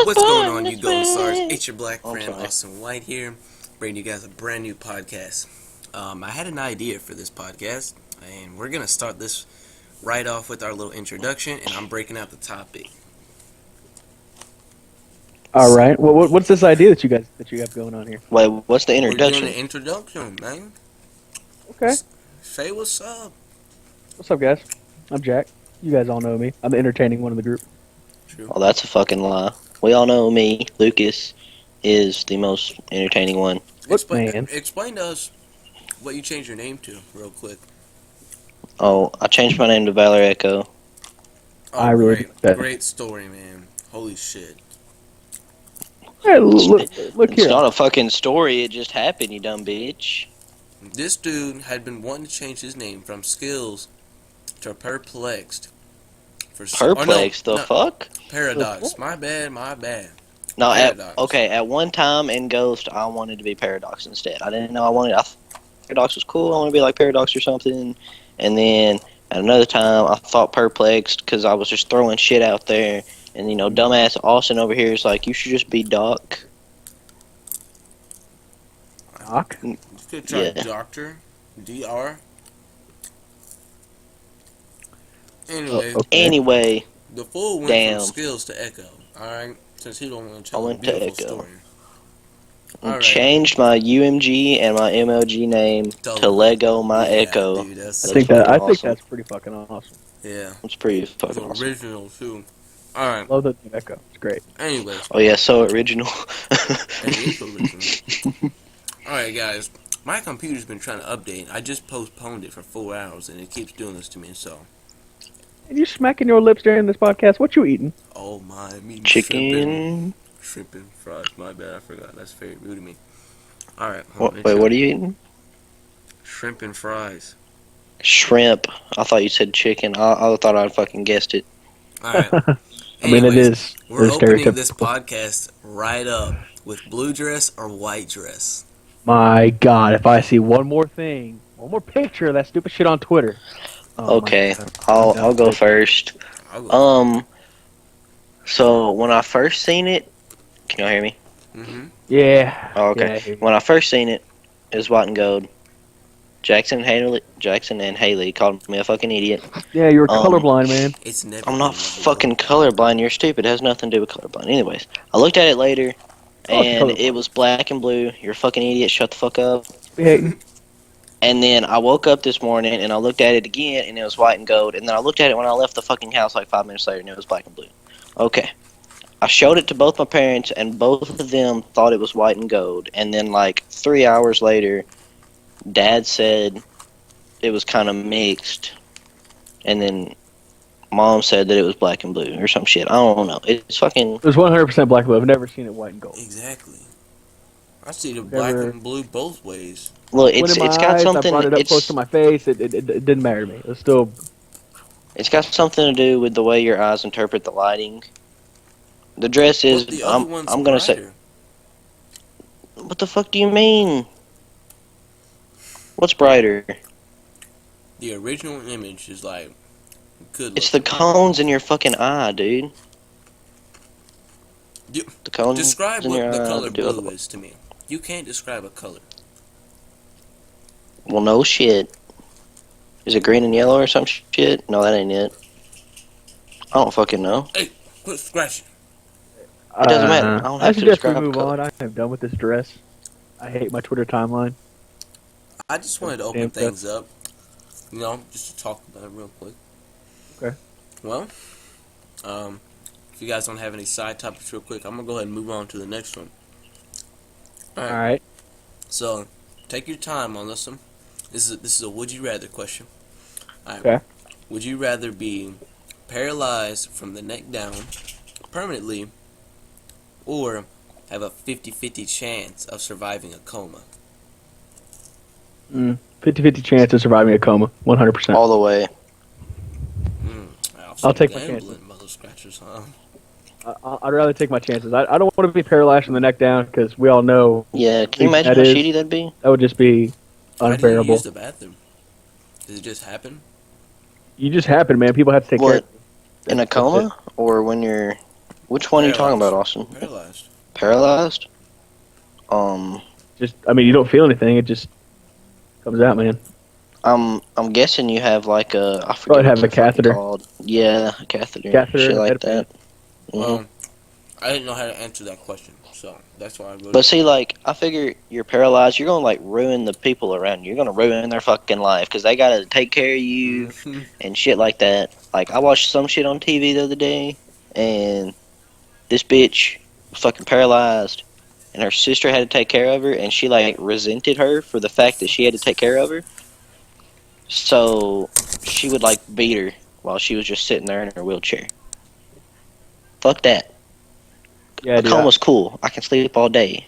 What's going on, you Gold Stars? It's your black friend Austin White here, bringing you guys a brand new podcast. I had an idea for this podcast, and we're gonna start this right off with our little introduction, and I'm breaking out the topic. All right. Well, what's this idea that you have going on here? Wait, what's the introduction? We're doing an introduction, man. Okay. Say what's up. What's up, guys? I'm Jack. You guys all know me. I'm the entertaining one of the group. True. Oh, that's a fucking lie. We all know me. Lucas is the most entertaining one. Explain to us what you changed your name to, real quick. Oh, I changed my name to Valor Echo. Oh, great story, man. Holy shit. Hey, look It's here. not a fucking story. It just happened, you dumb bitch. This dude had been wanting to change his name from Skills to Perplexed. Perplexed? The fuck? Paradox. My bad. No, Paradox. at one time in Ghost, I wanted to be Paradox instead. I didn't know I thought Paradox was cool. I wanted to be like Paradox or something. And then at another time, I thought Perplexed because I was just throwing shit out there. And, you know, dumbass Austin over here is like, you should just be Doc. Doc? You could try Yeah. Doctor. DR. Anyway, Anyway, the fool went damn. from Skills to Echo. Alright? Since he don't want to tell I a went to beautiful Echo. story. I Alright. changed my UMG and my MLG name to Lego my Echo. Dude, I think awesome. that's pretty fucking awesome. Yeah. It's pretty It's fucking awesome. original, too. Alright. Love that Echo. It's great. Anyways. Oh yeah, so original. It is original. Alright, guys. My computer's been trying to update. I just postponed it for 4 hours, and it keeps doing this to me, so. Are you smacking your lips during this podcast? What you eating? Oh my, I'm eating Chicken. shrimp and fries. My bad, I forgot. That's very rude of me. Alright. Wait, what are you eating? Shrimp and fries. Shrimp. I thought you said chicken. I thought I'd fucking guessed it. Alright. I mean, it is. We're It's opening stereotypical. this podcast right up with blue dress or white dress. My God, if I see one more picture of that stupid shit on Twitter. Oh, Okay, my God. I'll go first. I'll go. So when I first seen it, can y'all hear me? Mm-hmm. Yeah. Oh, okay. Yeah, When I first seen it, it was white and gold. Jackson and Haley called me a fucking idiot. yeah, you were colorblind, man. It's never. I'm not been number fucking colorblind. You're stupid. It has nothing to do with colorblind. Anyways, I looked at it later, Oh, and colorblind. it was black and blue. You're a fucking idiot. Shut the fuck up. Yeah, And then I woke up this morning, and I looked at it again, and it was white and gold. And then I looked at it when I left the fucking house like 5 minutes later, and it was black and blue. Okay. I showed it to both my parents, and both of them thought it was white and gold. And then like 3 hours later, Dad said it was kind of mixed. And then Mom said that it was black and blue or some shit. I don't know. It's fucking... it was 100% black and blue. I've never seen it white and gold. Exactly. I see the black Never- and blue both ways. Look, Went it's in my got eyes, something... I brought it up close to my face. It didn't matter to me. It was still. It's got something to do with the way your eyes interpret the lighting. The dress is... But the other one's I'm gonna say... brighter. What the fuck do you mean? What's brighter? The original image is like good. It's the cones in your fucking eye, dude. The cones Describe in what your the eye color do blue other- is to me. You can't describe a color. Well, no shit. Is it green and yellow or some shit? No, that ain't it. I don't fucking know. Hey, quit scratching. It doesn't matter. I don't I have to suggest we describe move color. on. I am done with this dress. I hate my Twitter timeline. I just wanted to open Damn things up. You know, just to talk about it real quick. Okay. Well, if you guys don't have any side topics real quick, I'm going to go ahead and move on to the next one. All right. So, take your time on this one. This is a would you rather question. All right. Okay. Would you rather be paralyzed from the neck down permanently or have a 50-50 chance of surviving a coma? 50-50 chance of surviving a coma. 100%. All the way. I'll take my gambling, chances. mother scratchers, huh? I'd rather take my chances. I don't want to be paralyzed from the neck down because we all know Yeah, can you imagine That how is- shitty that'd be? that would just be How do you unbearable. use the bathroom? Does it just happen? You just happen, man. People have to take What? care of you. In a That's coma? Or when you're... Which one are you talking about, Austin? Paralyzed. Paralyzed? Just, I mean, you don't feel anything. It just comes out, man. I'm guessing you have like I forget Probably what have they're a catheter. called. Yeah, a catheter. Catheter Shit and a like bed that. Well, I didn't know how to answer that question, so that's why I wrote But it. see, like, I figure you're paralyzed. You're gonna like ruin the people around you. You're gonna ruin their fucking life because they gotta take care of you Mhm. and shit like that. Like, I watched some shit on TV the other day, and this bitch was fucking paralyzed, and her sister had to take care of her, and she like resented her for the fact that she had to take care of her. So she would like beat her while she was just sitting there in her wheelchair. Fuck that. Yeah, A dude. coma's cool. I can sleep all day.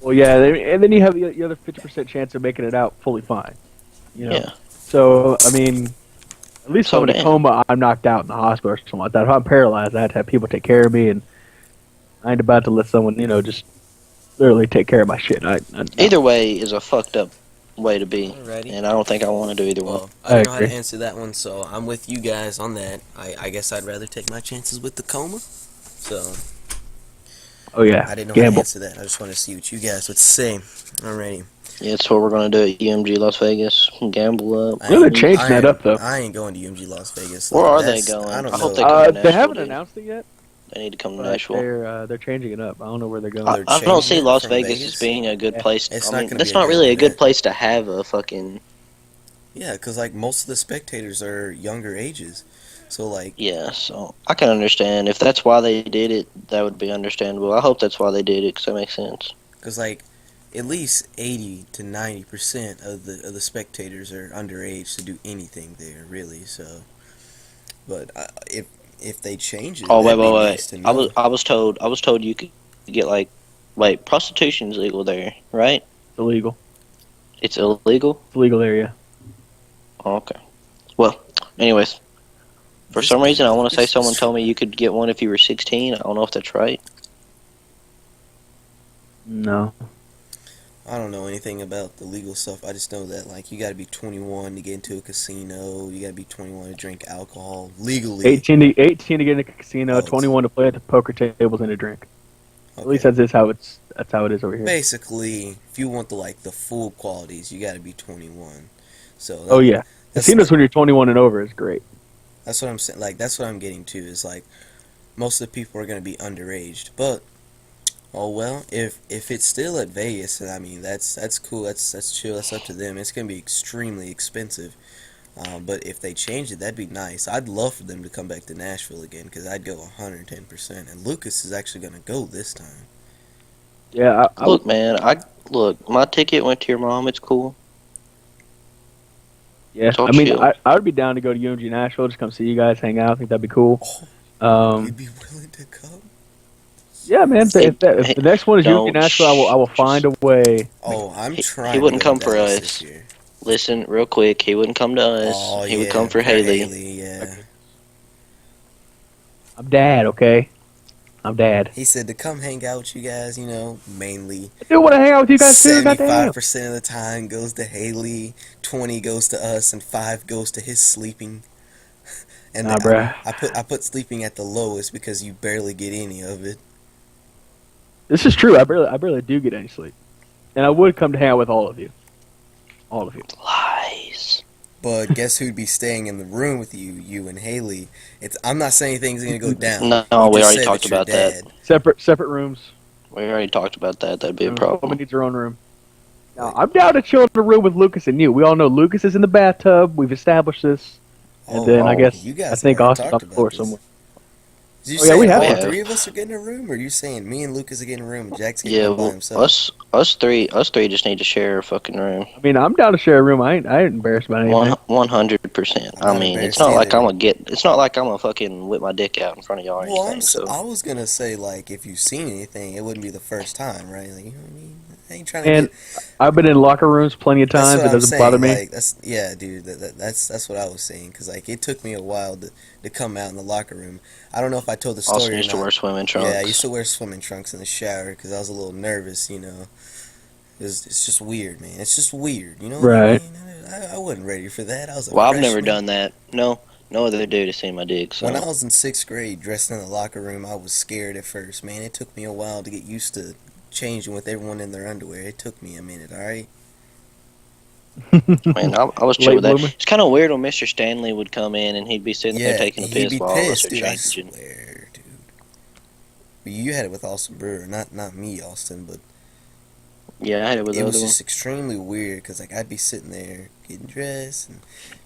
Well, yeah, and then you have the other 50% chance of making it out fully fine. You know. Yeah. So, I mean, at least if So I'm in a damn. coma, I'm knocked out in the hospital or something like that. If I'm paralyzed, I have to have people take care of me, and I ain't about to let someone, just literally take care of my shit. No. Either way is a fucked up way to be, Alrighty. and I don't think I want to do either one. Well, I I don't know how to agree. answer that one, so I'm with you guys on that. I guess I'd rather take my chances with the coma. So Oh yeah, I didn't know how to gamble. answer that. I just want to see what you guys would say. Alrighty. Yeah, that's what we're gonna do at UMG Las Vegas. Gamble up. They're changing that up though. I ain't going to UMG Las Vegas. Where are they That's- going? I don't I hope know. they come to They Nashville. haven't Dude. announced it yet. They need to come to But Nashville. they're changing it up. I don't know where they're going. They're I don't see changing it Las from Vegas Vegas? as being a good Yeah. place. It's I not mean, gonna that's be a not good really a good event. place to have a fucking. Yeah, because like most of the spectators are younger ages, so like Yeah, so I can understand if that's why they did it. That would be understandable. I hope that's why they did it because that makes sense. because like at least 80 to 90% of the spectators are underage to do anything there, really. So, but if they change it, Oh wait, that'd be wait, nice wait! to know. I was told you could get like, wait, prostitution's legal there, right? It's illegal. It's illegal. It's illegal area. Oh, okay. Well, anyways, for This some reason I band want to say is- someone told me you could get one if you were 16. I don't know if that's right. No. I don't know anything about the legal stuff. I just know that like you got to be 21 to get into a casino. You got to be 21 to drink alcohol legally. 18 to get in a casino. Oh, it's- 21 to play at the poker tables and a drink. At least Okay. that's how it is over here. Basically, if you want the full qualities, you got to be 21. So Oh yeah, that's, casinos when you're 21 and over is great. that's what I'm saying. Like that's what I'm getting to is like most of the people are going to be underaged. But oh well, if it's still at Vegas, I mean that's cool. That's chill. That's up to them. It's going to be extremely expensive. But if they change it, that'd be nice. I'd love for them to come back to Nashville again because I'd go 110%. And Lucas is actually going to go this time. Yeah, Look, man, look. My ticket went to your mom. It's cool. yeah. It's all I mean, chill. I would be down to go to UMG Nashville, just come see you guys, hang out. I think that'd be cool. You'd be willing to come? Yeah, man. Hey, If the next one is don't UMG Nashville, I will find a way. Oh, I'm He- trying. he wouldn't to go come to for Dallas us. this year. Listen, real quick. He wouldn't come to us. Oh, he yeah, would come for Haley. Yeah. I'm dad, okay? I'm dad. He said to come hang out with you guys, mainly I do want to hang out with you guys too. Goddamn. 75% of the time goes to Haley, 20 goes to us, and 5 goes to his sleeping. And Nah, bruh. I put sleeping at the lowest because you barely get any of it. This is true. I barely do get any sleep, and I would come to hang out with all of you. All of you. Lies. But guess who'd be staying in the room with you? You and Haley. I'm not saying anything's gonna go down. No, You we just already said talked that your about that. dad- Separate rooms. We already talked about that. That'd be a Woman problem. needs her own room. Now, I'm down to chill in the room with Lucas and you. We all know Lucas is in the bathtub. We've established this. And then I guess you guys I think already Austin's talked on the floor about this. somewhere. Did you Oh, yeah, say we have all it. 3 of us are getting a room, or are you saying me and Lucas are getting a room and Jack's getting Yeah, one by well, himself? us three just need to share a fucking room. I mean, I'm down to share a room. I ain't embarrassed about anything. 100%. I'm I not mean, it's embarrassed not like either. it's not like I'm gonna fucking whip my dick out in front of y'all or Well, anything. So I was gonna say like if you've seen anything, it wouldn't be the first time, right? Like, you know what I mean? I ain't trying to And get. I've been in locker rooms plenty of That's times. what It I'm doesn't saying. bother me. Like yeah, dude. That's what I was saying. Cause like it took me a while to come out in the locker room. I don't know if I told the story Austin or used to not. wear swimming trunks. Yeah, I used to wear swimming trunks in the shower because I was a little nervous. It's just weird, man. It's just weird. You know what Right. I mean? I wasn't ready for that. I was a Well, I've never freshman. done that. No, No other dude has seen my dick. So When I was in 6th grade, dressed in the locker room, I was scared at first, man. It took me a while to get used to changing with everyone in their underwear. It took me a minute, alright? man, I was chill Late with that. bloomer. It's kind of weird when Mr. Stanley would come in and he'd be sitting there Yeah, taking a he'd piss be while all of us pissed, are dude, I changing. swear, dude. But you had it with Austin Brewer, not me, Austin, but Yeah, I had it with it the was other one. just extremely weird, because, like, I'd be sitting there getting dressed, and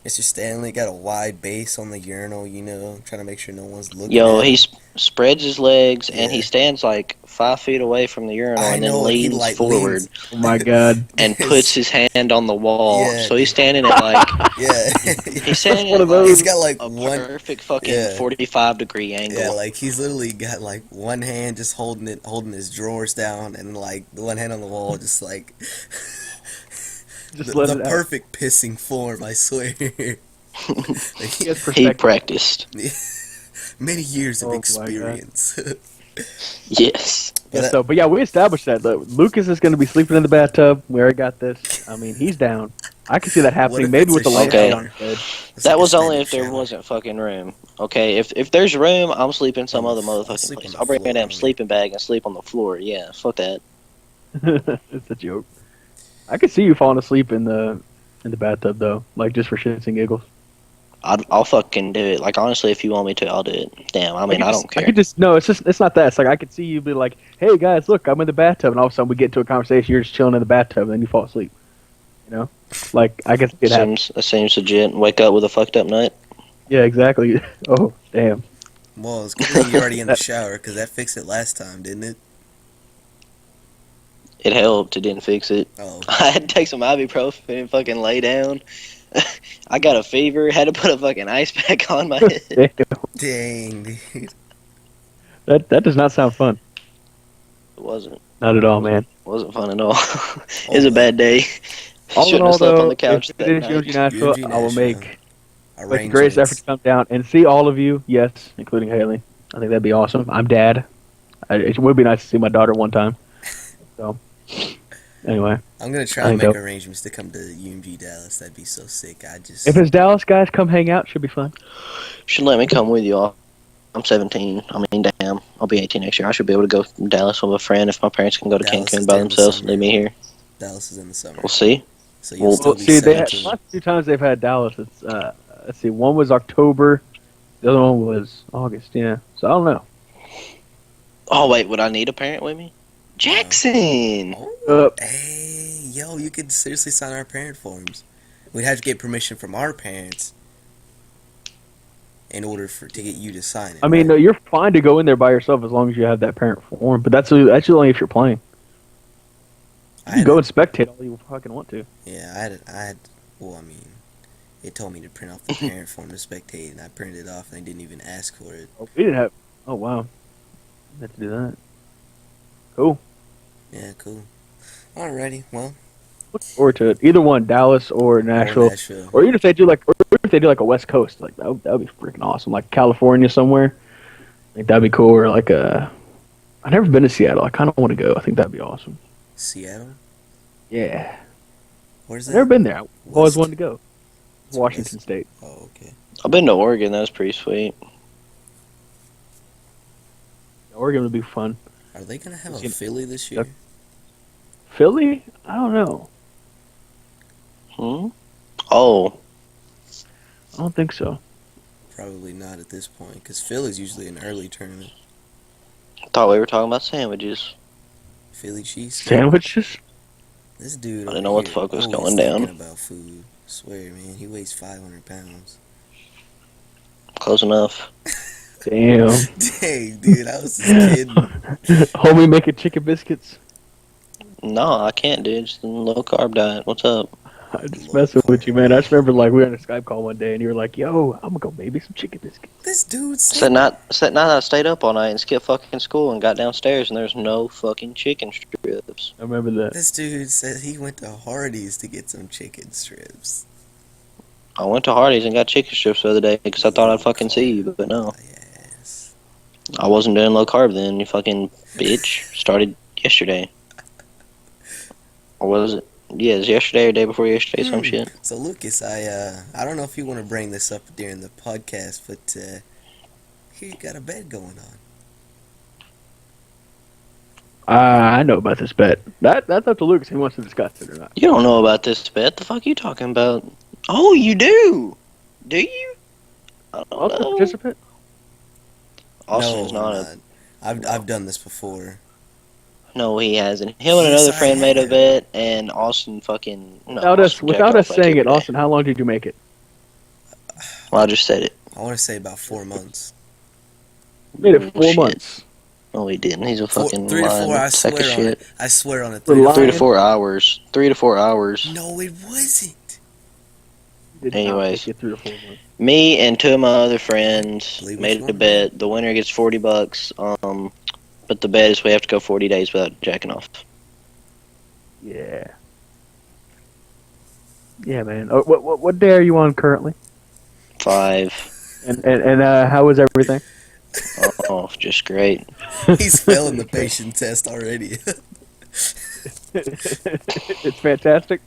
Mr. Stanley got a wide base on the urinal, you know, trying to make sure no one's looking Yo, at he him. spreads his legs and he Yeah. stands like 5 feet away from the urinal I and then know, and he, leans like, forward leans. Oh my god. and puts his hand on the wall. Yeah, So he's standing at like yeah. he's standing One at of like He's those. got, like, a one... perfect fucking Yeah. 45-degree Yeah, angle. like he's literally got like one hand just holding his drawers down, and like the one hand on the wall, just like Just the, let the it out. perfect pissing form. I swear, like, He has He perspective. practiced. many years of Oh my God. experience. Yes. But So, but yeah, we established that. Lucas is going to be sleeping in the bathtub. We already got this. I mean, he's down. I can see that What happening. if Maybe it's with a the light shower? on his bed. It's That like a was only standard if there shower. wasn't fucking room. Okay, if there's room, I'm sleeping some On other the I'll motherfucking sleep on place. the I'll bring a floor, damn homie. sleeping bag and sleep on the floor. Yeah, fuck that. It's a joke. I could see you falling asleep in the bathtub though, like just for shits and giggles. I'll fucking do it. Like honestly, if you want me to, I'll do it. Damn, I mean, I don't I care. could just no. It's not that. It's like I could see you be like, "Hey guys, look, I'm in the bathtub," and all of a sudden we get into a conversation. You're just chilling in the bathtub, and then you fall asleep. You know, like I guess it happens. Seems legit. Wake up with a fucked up nut. Yeah, exactly. Oh damn. Well, it's good thing you're already in the shower, because that fixed it last time, didn't it? It helped. It didn't fix it. Oh, I had to take some ibuprofen and fucking lay down. I got a fever. Had to put a fucking ice pack on my head. Damn. dang, dude. That does not sound fun. It wasn't. Not at all, man. Wasn't fun at all. It was a bad day. All in Shouldn't all, have slept on though, the couch if that it is night. UMG Nashville, UMG I will Nashville. make the greatest effort to come down and see all of you. Yes, including Haley. I think that'd be awesome. I'm dad. It would be nice to see my daughter one time. So, anyway, I'm gonna try I and think make that- arrangements to come to UMG Dallas. That'd be so sick. if it's Dallas guys, come hang out. Should be fun. Should let me come with you all. I'm 17. I mean, damn. I'll be 18 next year. I should be able to go to Dallas with a friend if my parents can go to Dallas is Cancun by during the themselves. summer. Leave me here. Dallas is in the summer, We'll see. so you'll Well, still Well, be see, they had, 17. last 2 times they've had Dallas. It's let's see, one was October, the other one was August. Yeah, so I don't know. Oh, wait. Would I need a parent with me? Jackson! Oh, hey, yo, you could seriously sign our parent forms. We'd have to get permission from our parents in order to get you to sign it. I mean, right? no, you're fine to go in there by yourself as long as you have that parent form. But that's only if you're playing. I You can had go a- and spectate all you fucking want to. Yeah, I had. Well, I mean, it told me to print off the parent form to spectate, and I printed it off, and they didn't even ask for it. Oh, we didn't have. Oh wow, we had to do that. Cool. Yeah, cool. Alrighty, well, Look forward to it. Either one, Dallas or Nashville, Nashville. or even if they do like a West Coast, like that would be freaking awesome. Like California somewhere, like that'd be cool. Or like I've never been to Seattle. I kind of want to go. I think that'd be awesome. Seattle. Yeah, Where's that? I've never been there. I've always West- wanted to go. It's Washington West- State. Oh, okay. I've been to Oregon. That was pretty sweet. Oregon would be fun. Are they gonna have Is a it- Philly this year? Philly? I don't know. Hmm? Oh. I don't think so. Probably not at this point, because Philly's usually an early tournament. Thought we were talking about sandwiches. Philly cheese. Sandwiches? This dude. I didn't over know what the here fuck was always going down. thinking about food. Swear, man, he weighs 500 pounds. Close enough. Damn. Dang, dude, I was just kidding. Homie making chicken biscuits. No, I can't, dude. Just a low carb diet. What's up? I just messing with you, man. I just remember like we were on a Skype call one day and you were like, "Yo, I'm gonna go maybe some chicken biscuits." This dude It's said, that night I stayed up all night and skipped fucking school and got downstairs and there's no fucking chicken strips. I remember that. this dude said he went to Hardee's to get some chicken strips. I went to Hardee's and got chicken strips the other day because I thought I'd fucking see you, but no. Yes. I wasn't doing low carb then, you fucking bitch. Started yesterday. Or was it? Yes, yesterday or day before yesterday, some shit. So Lucas, I don't know if you want to bring this up during the podcast, but here you got a bet going on. I know about this bet. That's up to Lucas if he wants to discuss it or not. You don't know about this bet. The fuck you talking about? Oh, you do? Do you? I don't Also, know. participant? Austin No, is not I'm a. I've done this before. No, he hasn't. Him and Yes, another I friend made a have. bet, and Austin fucking. No, Without Austin jacked us off like saying every it, day. Austin, how long did you make it? Well, I just said it. I want to say about 4 months. You made it 4 Shit. months. No, he didn't. He's a Four, fucking 3 to 4. lying I sack of swear on shit. it. I swear on it. We're 3 to 4. 3 to lying. 4 hours. 3 to 4 hours. No, it wasn't. You did not Anyways. make it 3 to 4 months. Me and two of my other friends Believe what made you a want. bet. The winner gets $40. But the bet is we have to go 40 days without jacking off. Yeah. Yeah, man. Oh, what day are you on currently? 5. And how was everything? Oh, just great. He's failing the patient test already. It's fantastic.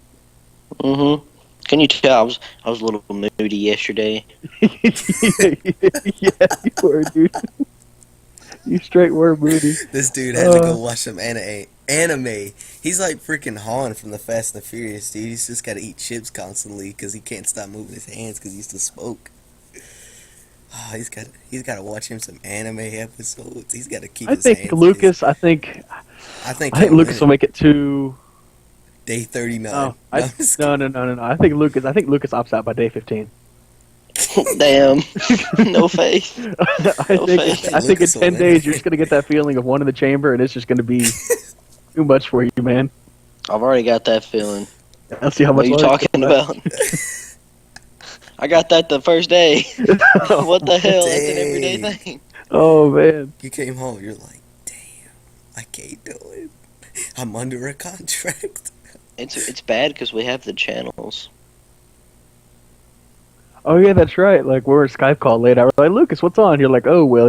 Mm-hmm. Can you tell I was a little moody yesterday? Yeah, you were, dude. You straight were moody. This dude had to go watch some anime. He's like freaking Han from the Fast and the Furious, dude. He's just got to eat chips constantly because he can't stop moving his hands because he used to smoke. Oh, he's got to watch him some anime episodes. He's got to keep his hands. Lucas. I think Lucas will make it to day 39. No, no. I think Lucas opts out by day 15. Damn. No faith. I think in 10 days you're just gonna get that feeling of one in the chamber, and it's just gonna be too much for you, man. I've already got that feeling. Let's see how much What are you talking about? I got that the first day. What the hell? That's an everyday thing. Oh man. You came home, you're like, damn, I can't do it. I'm under a contract. It's bad because we have the channels. Oh yeah, that's right. Like we're a Skype call late. I was like, Lucas, what's on? You're like, oh well,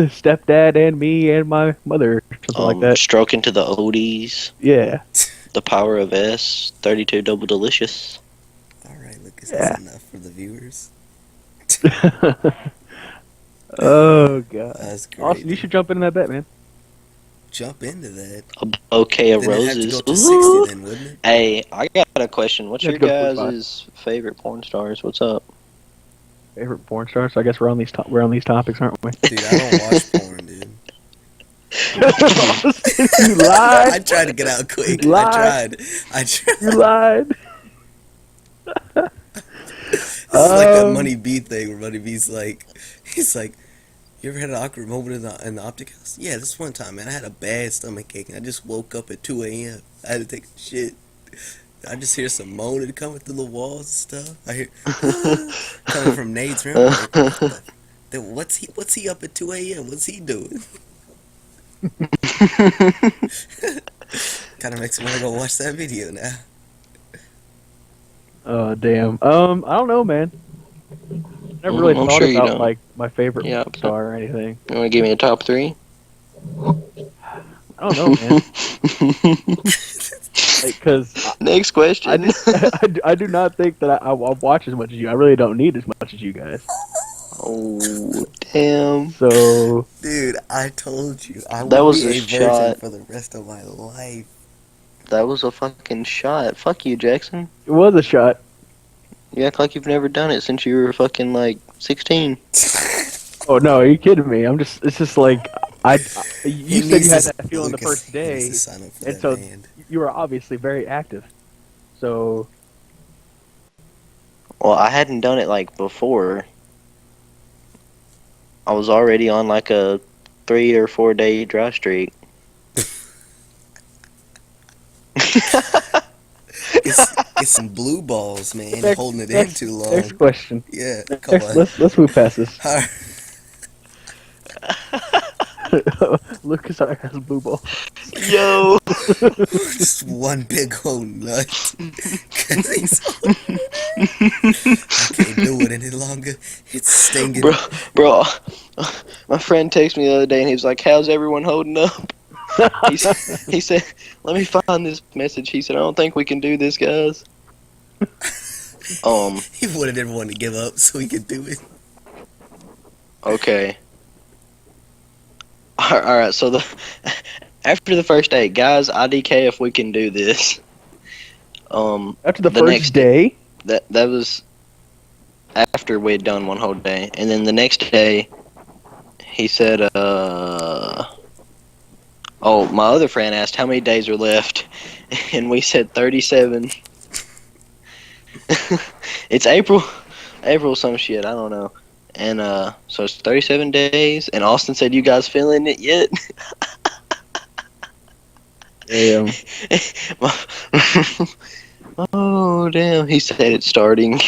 stepdad and me and my mother, something like that. Stroke into the oldies. Yeah. The power of S. 32 double delicious. All right, Lucas, that's enough for the viewers. Oh god. That's great. Austin, you should jump into that bet, man. Jump into that. A bouquet of Then it'd have to roses. go up to 60 then, wouldn't it? Hey, I got a question. What's your Let's go for guys' favorite porn stars? What's up? Favorite porn star? So I guess we're on these topics, aren't we? Dude, I don't watch porn, dude. You lied. I tried to get out quick. You lied. I tried. You lied. This is like that Money B thing where Money B's like, he's like, you ever had an awkward moment in the optic house? Yeah, this one time, man, I had a bad stomach ache and I just woke up at 2 a.m. I had to take a shit. I just hear some moaning coming through the walls and stuff. I hear coming from Nate's room. Then what's he up at 2 a.m.? What's he doing? Kind of makes me want to go watch that video now. Oh damn. I don't know, man. Never really I'm thought sure you about don't. like my favorite Yeah, porn star or anything. You want to give me a top 3? I don't know, man. Because Next question. I do not think that I watch as much as you. I really don't need as much as you guys. Oh, damn. So, Dude, I told you I That would was be a a virgin shot. for the rest of my life. That was a fucking shot. Fuck you, Jackson. it was a shot. You act like you've never done it since you were fucking like 16. Oh no, are you kidding me? It's just like you said you had needs that feeling the Lucas, first he day, needs to sign up for and that so band. you were obviously very active. So, Well, I hadn't done it like before. I was already on like a 3 or 4 day dry streak. It's some blue balls, man. Next- Holding it in next- too long. next question. Yeah, come on. Let's move past this. All right. Lucas has blue ball. Yo! Just one big old nut. 'Cause I can't do it any longer. It's stinging. Bro, my friend texted me the other day and he was like, how's everyone holding up? He said, "Let me find this message." He said, "I don't think we can do this, guys." He wanted everyone to give up so he could do it. Okay. All right. So after the first date, guys, IDK if we can do this. After the the first next day, that was after we had done one whole day, and then the next day, he said, "Oh, my other friend asked how many days are left," and we said 37. It's April some shit, I don't know. And so it's 37 days, and Austin said, "You guys feeling it yet?" damn. Oh damn! He said it's starting.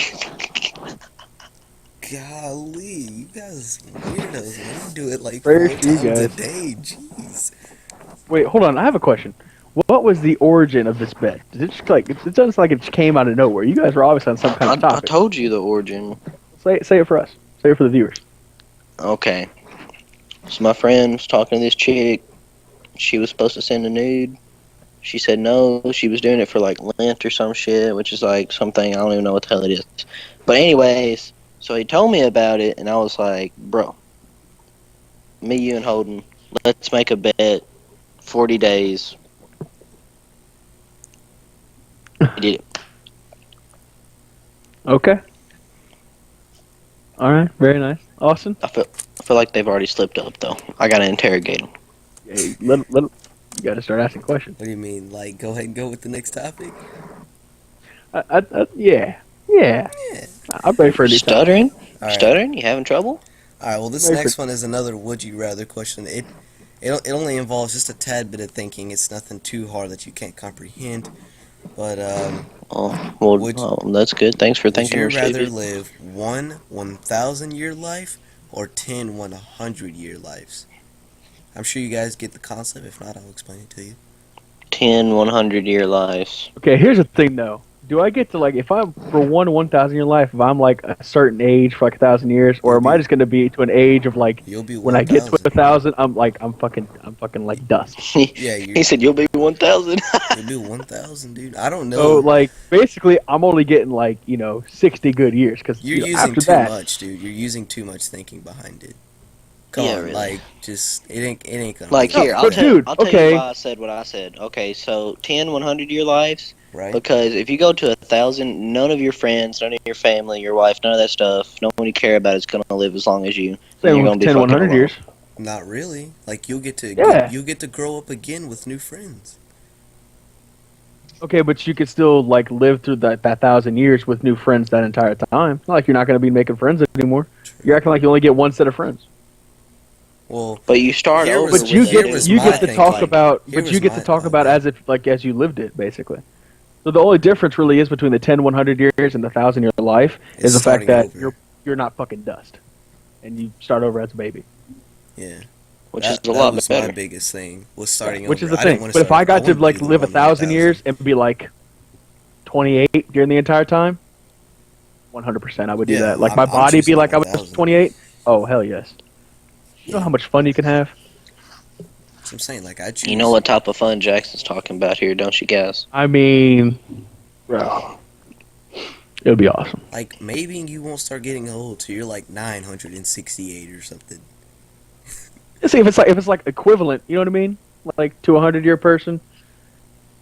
Golly, you guys weirdos, man. You do it like Prayers 4 to you times a guys. day. Jeez. Wait, hold on. I have a question. What was the origin of this bet? Did it just like it sounds like it just came out of nowhere? You guys were obviously on some kind of I topic. told you the origin. Say it for us. Say it for the viewers. Okay. So my friend was talking to this chick. She was supposed to send a nude. She said no. She was doing it for like Lent or some shit, which is like something I don't even know what the hell it is. But anyways, so he told me about it, and I was like, bro, me, you, and Holden, let's make a bet. 40 days. He did it. Okay. All right. Very nice. Austin. I feel like they've already slipped up though. I gotta interrogate them. Yeah, let 'em- you got to start asking questions. What do you mean? Like, go ahead and go with the next topic? Yeah. Yeah. I'm ready for a new topic. Stuttering? All right. Stuttering? You having trouble? All right. Well, this Ready for- next one is another would you rather question. It only involves just a tad bit of thinking. It's nothing too hard that you can't comprehend. But Oh, well, Would- that's good. Thanks for would thinking you we're rather stupid. live 1,000-year life or 10 100-year lives? I'm sure you guys get the concept. If not, I'll explain it to you. 10 100-year lives. Okay, here's the thing though. Do I get to like if I'm for 1,000-year life, if I'm like a certain age for like 1,000 years, or am I just gonna be to an age of like You'll be when I get to 1,000. 1,000, I'm fucking like dust. Yeah, He said you'll be 1,000. you'll be 1,000, dude. I don't know. So like basically, I'm only getting like 60 good years because You're using after too that, much, dude. You're using too much thinking behind it. Come Yeah, on, really. like just it ain't gonna Like work, here, No, I'll but tell dude, I'll tell okay. you why I said what I said. Okay, so 10 100-year lives. right? Because if you go to 1,000, none of your friends, none of your family, your wife, none of that stuff, no one you care about is gonna live as long as you. And same you're with gonna be 10, fucking 100 alone. years. Not really. Like you'll get to Yeah. you'll get to grow up again with new friends. Okay, but you could still like live through that 1,000 years with new friends that entire time. It's not like you're not gonna be making friends anymore. You're acting like you only get one set of friends. Well, But you start Here over. was- But you with here get was you my get to thing, talk like, about here but was you get my- to talk oh, about God. as if like as you lived it basically. So the only difference really is between the 10 100 years and the 1,000-year life It's is the fact starting that over. you're not fucking dust, and you start over as a baby. yeah. which that, is a that lot was better. my biggest thing was starting Which over. is the I didn't thing. wanna But if start I got to wanted like do the live 1,000 1,000. years and be like 28 during the entire time, 100% I would do Yeah, that. Like I'm- my I'm body choosing be like I was 1,000. 28. Oh hell yes. You know how much fun you can have. That's what I'm saying. Like I choose. You know what type of fun Jackson's talking about here, don't you guys? I mean, bro, it would be awesome. Like maybe you won't start getting old till you're like 968 or something. See if it's like equivalent. You know what I mean? Like to a 100-year person,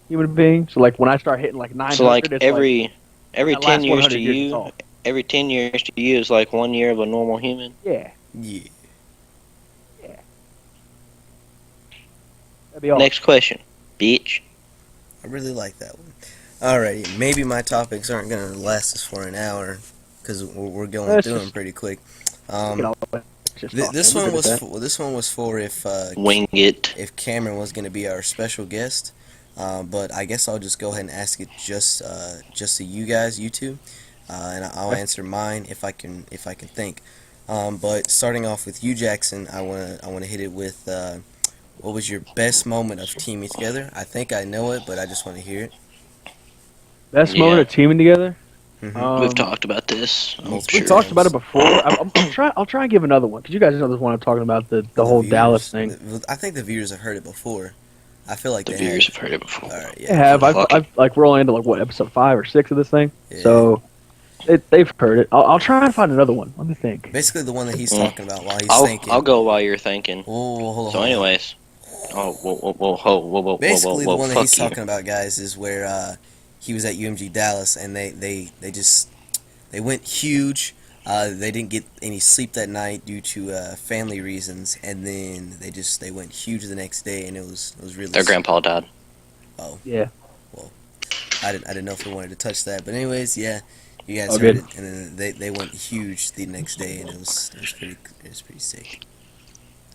human being. So like when I start hitting like 900, So like it's every that 10 last years 100 to years is you, all. every 10 years to you is like 1 year of a normal human. Yeah, Yeah. that'd be awesome. Next question, bitch. I really like that one. Alrighty, maybe my topics aren't gonna last us for an hour because we're going Let's through them just- pretty quick. This one was for Wing it. if Cameron was gonna be our special guest, but I guess I'll just go ahead and ask it just to you guys, you two, and I'll answer mine if I can think. But starting off with you, Jackson, I wanna hit it with what was your best moment of teaming together? I think I know it, but I just want to hear it. Best Yeah. moment of teaming together. Mhm. We've talked about this. I'm we We sure. talked about it before. I'll try and give another one because you guys know this one I'm talking about the whole viewers- Dallas thing. I think the viewers have heard it before. I feel like The they viewers have. have heard it before. All right, They yeah. have. Fuck it. I've like we're only into like what episode 5 or 6 of this thing, Yeah. so they've heard it. I'll try and find another one. Let me think. Basically, the one that he's talking about while he's thinking. I'll go while you're thinking. Whoa, hold on. So, anyways, whoa, Basically, the one that he's fuck you. talking about, guys, is where he was at UMG Dallas, and they went huge. They didn't get any sleep that night due to family reasons, and then they went huge the next day, and it was really. Their grandpa died. Oh Yeah. well, I didn't know if we wanted to touch that, but anyways, yeah, you guys Oh, heard good. it, and then they went huge the next day, and it was pretty sick.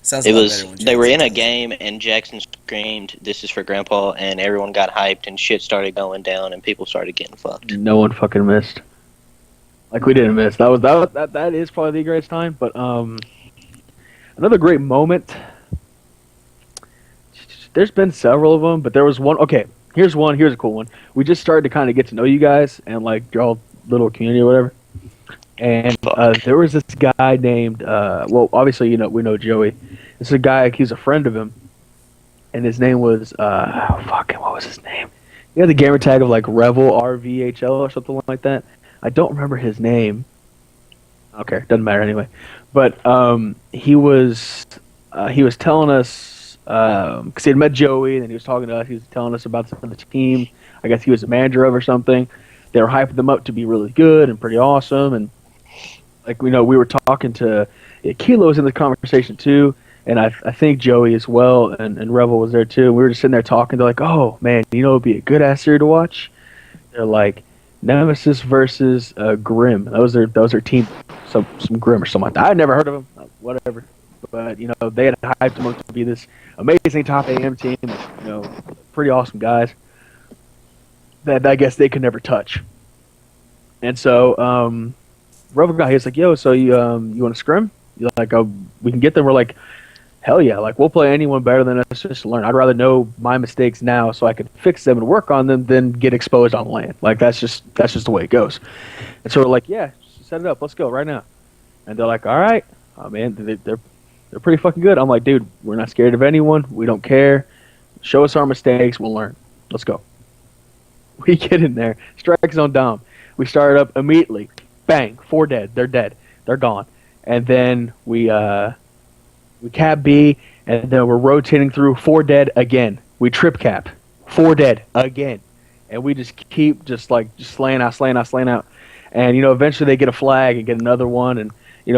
Sounds a It lot was. better when They were Jackson in a tells it. game, and Jackson screamed, "This is for Grandpa!" and everyone got hyped, and shit started going down, and people started getting fucked. No one fucking missed. Like we didn't miss. That is probably the greatest time. But another great moment. There's been several of them, but there was one. Okay, here's one. Here's a cool one. We just started to kind of get to know you guys and like draw a little community or whatever. And there was this guy named. Well, obviously we know Joey. This is a guy. He's a friend of him, and his name was what was his name? He had the gamer tag of like Revel RVHL or something like that. I don't remember his name. Okay, doesn't matter anyway. But he was telling us because he had met Joey and he was talking to us. He was telling us about some of the team. I guess he was the manager of or something. They were hyping them up to be really good and pretty awesome. And like we were talking to Kilo was in the conversation too, and I think Joey as well, and Revel was there too. And we were just sitting there talking. They're like, "Oh man, it'd be a good ass series to watch." They're like, Nemesis versus Grim. That was their team, some Grim or something like that. I had never heard of them, whatever. But they had hyped them up to be this amazing top AM team. Pretty awesome guys that I guess they could never touch. And so Rebel guy, he's like, "Yo, so you want to scrim? You like we can get them?" We're like, "Hell yeah! Like we'll play anyone better than us just to learn. I'd rather know my mistakes now so I can fix them and work on them than get exposed on land. Like that's just the way it goes." And so we're like, "Yeah, set it up. Let's go right now." And they're like, "All right, oh man, they're pretty fucking good." I'm like, "Dude, we're not scared of anyone. We don't care. Show us our mistakes. We'll learn. Let's go." We get in there, strike zone dom. We start up immediately. Bang, 4 dead. They're dead. They're gone. And then we cap B, and then we're rotating through 4 dead again. We trip cap 4 dead again, and we just keep just slaying out. And eventually they get a flag and get another one, and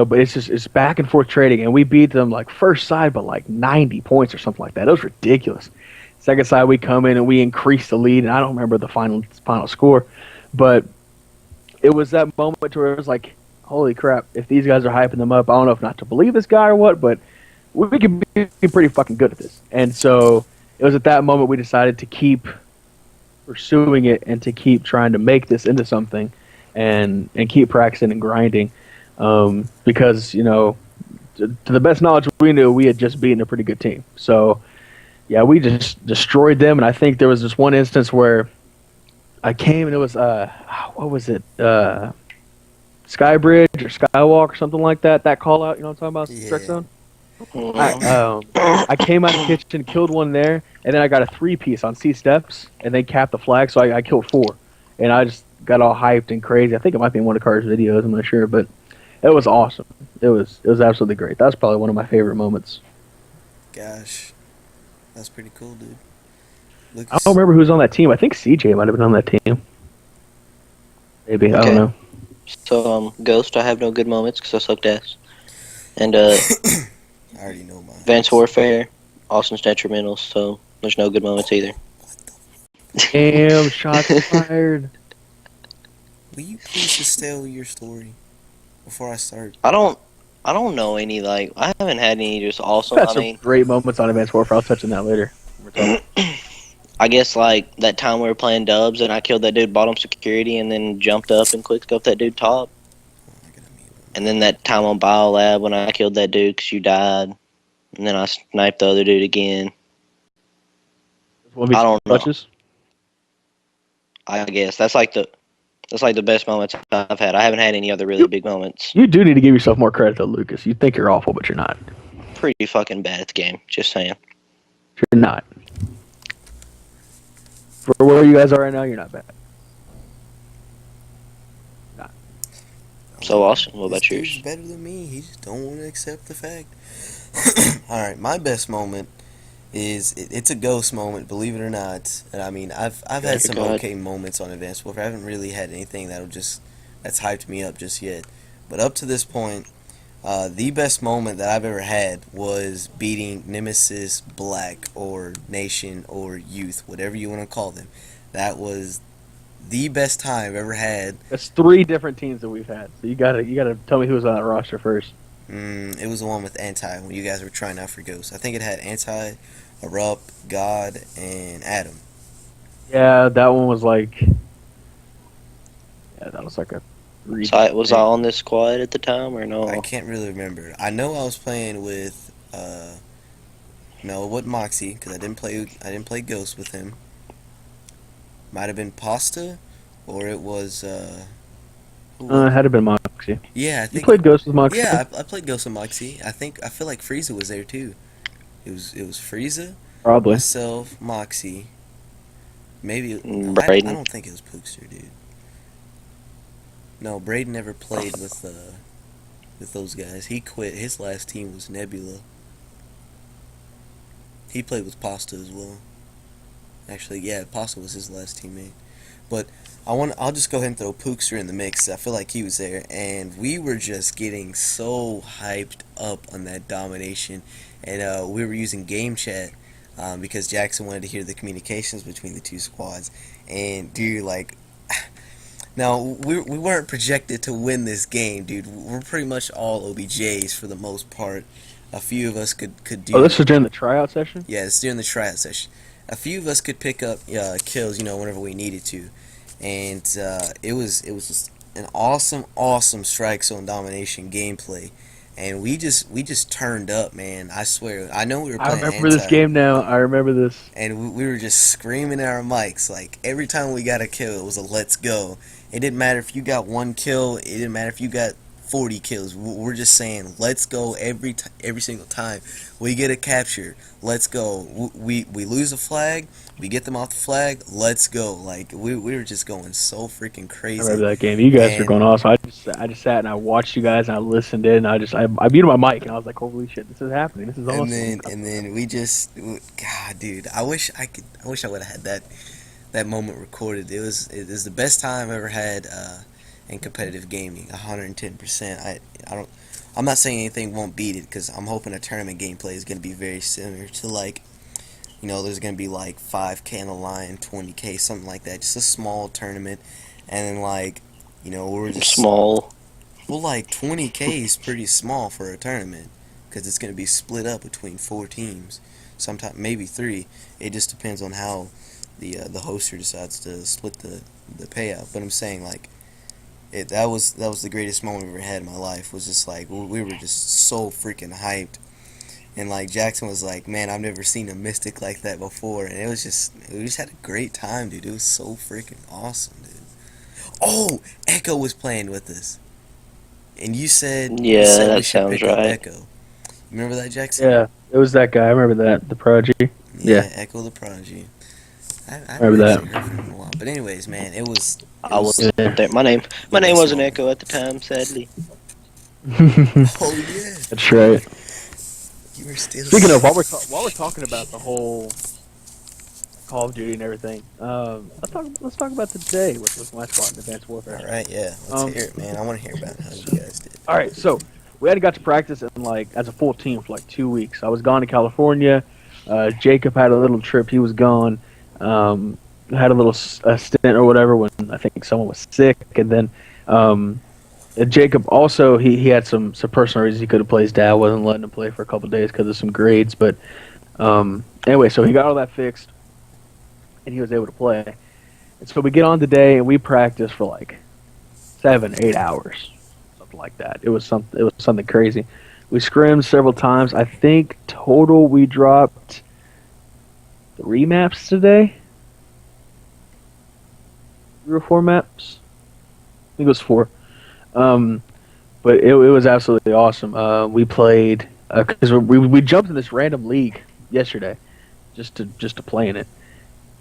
but it's back and forth trading, and we beat them like first side by like 90 points or something like that. It was ridiculous. Second side we come in and we increase the lead, and I don't remember the final score, but it was that moment where it was like, holy crap, if these guys are hyping them up, I don't know if not to believe this guy or what, but we can be pretty fucking good at this. And so it was at that moment we decided to keep pursuing it and to keep trying to make this into something and keep practicing and grinding because, to the best knowledge we knew, we had just beaten a pretty good team. So, yeah, we just destroyed them. And I think there was this one instance where I came and it was, what was it? Skybridge or Skywalk or something like that. That call out, you know what I'm talking about? Yeah. Strike zone? I came out of the kitchen, killed one there, and then I got a 3-piece on C steps, and then capped the flag, so I killed 4. And I just got all hyped and crazy. I think it might be in one of Carter's videos, I'm not sure, but it was awesome. It was absolutely great. That was probably one of my favorite moments. Gosh, that's pretty cool, dude. I don't remember who was on that team. I think CJ might have been on that team. Maybe, I don't know. So, Ghost, I have no good moments because I sucked ass. And, I already know mine. Advanced Warfare, Austin's detrimental, so there's no good moments either. Damn, shots fired. Will you please just tell your story before I start? I don't know any, I haven't had any just awesome, Got some great moments on Advanced Warfare. I'll touch on that later. I guess, that time we were playing dubs and I killed that dude bottom security and then jumped up and quickscoped that dude top. And then that time on Biolab when I killed that dude because you died. And then I sniped the other dude again. I don't know. Touches? I guess that's the best moments I've had. I haven't had any other really big moments. You do need to give yourself more credit though, Lucas. You think you're awful, but you're not. Pretty fucking bad at the game. Just saying. You're not. For where you guys are right now, you're not bad. So Austin, what This about dude's yours? better than me. He just don't want to accept the fact. All right, my best moment is it's a ghost moment, believe it or not. And I mean, I've had some God. okay moments on Advanced Warfare. I haven't really had anything that's hyped me up just yet. But up to this point, the best moment that I've ever had was beating Nemesis Black or Nation or Youth, whatever you want to call them. That was the best time I've ever had. That's 3 different teams that we've had. So you gotta tell me who was on that roster first. It was the one with Anti when you guys were trying out for Ghost. I think it had Anti, Erupt, God, and Adam. Yeah, that one was like. Yeah, that was like a. So was I on this squad at the time or no? I can't really remember. I know I was playing with no, it wasn't Moxie because I didn't play Ghost with him. Might have been Pasta, or it was who was It had to have been Moxie. yeah, I You think played Ghost with Moxie? yeah, I played Ghost with Moxie. I feel like Frieza was there too. It was Frieza, Probably. myself, Moxie. Maybe I Braden. don't think it was Pookster, dude. No, Braden never played with those guys. He quit. His last team was Nebula. He played with Pasta as well. Actually, yeah, Pasta was his last teammate. But I'll just go ahead and throw Pookster in the mix. I feel like he was there, and we were just getting so hyped up on that domination, and we were using game chat because Jackson wanted to hear the communications between the two squads. And dude, like, now we weren't projected to win this game, dude. We're pretty much all OBJs for the most part. A few of us could do. Oh, this was during the tryout session? Yeah, it's during the tryout session. A few of us could pick up kills, whenever we needed to, and it was just an awesome strike zone domination gameplay, and we just turned up, man. I swear. I know we were I playing remember this game now. I remember this. and we were just screaming at our mics like every time we got a kill, it was a let's go. It didn't matter if you got 1 kill. It didn't matter if you got 40 kills. We're just saying, let's go every single time we get a capture. Let's go. We lose a flag, we get them off the flag. Let's go. Like we were just going so freaking I crazy. remember that game. You guys were And- going awesome. I just sat and I watched you guys and I listened in. I muted my mic and I was like, holy shit, this is happening. This is awesome. And then we just, God, dude, I wish I would have had that moment recorded. It was the best time I've ever had in competitive gaming. 110%. I'm not saying anything won't beat it because I'm hoping a tournament gameplay is going to be very similar to like, there's going to be like 5K on the line, 20K, something like that. Just a small tournament, and then like, we're just Small. Well, like 20K is pretty small for a tournament because it's going to be split up between 4 teams, sometimes maybe 3. It just depends on how the hoster decides to split the payout. But I'm saying like that was the greatest moment I've ever had in my life. Was just like we were just so freaking hyped, and like Jackson was like, man, I've never seen a Mystic like that before, and we just had a great time, dude. It was so freaking awesome, dude. Oh, Echo was playing with us. And you said Yeah, we that should sounds pick up right. Echo. Remember that, Jackson? Yeah, it was that guy. I remember that. The Prodigy. Yeah. Echo the Prodigy. I Remember haven't that. actually heard from him in a while. But anyways, man, it was. I was Yeah. there. My name best wasn't moment. Echo at the time, sadly. Oh yeah, That's right. you were still. Speaking of, while we're talking about the whole Call of Duty and everything, let's talk about today with my squad in Advanced Warfare. All right, yeah, let's Um, hear it, man. I want to hear about how you guys did. All right, so we hadn't got to practice in as a full team for like 2 weeks. I was gone to California. Jacob had a little trip. He was gone. Had a little stint or whatever when I think someone was sick, and then Jacob also he had some personal reasons he could have played. His dad wasn't letting him play for a couple of days because of some grades. But anyway, so he got all that fixed, and he was able to play. And so we get on today and we practice for like 7-8 hours, something like that. It was something crazy. We scrimmed several times. I think total we dropped 3 maps today. 3 or 4 maps. I think it was 4. But it was absolutely awesome. We played because we jumped in this random league yesterday, just to play in it,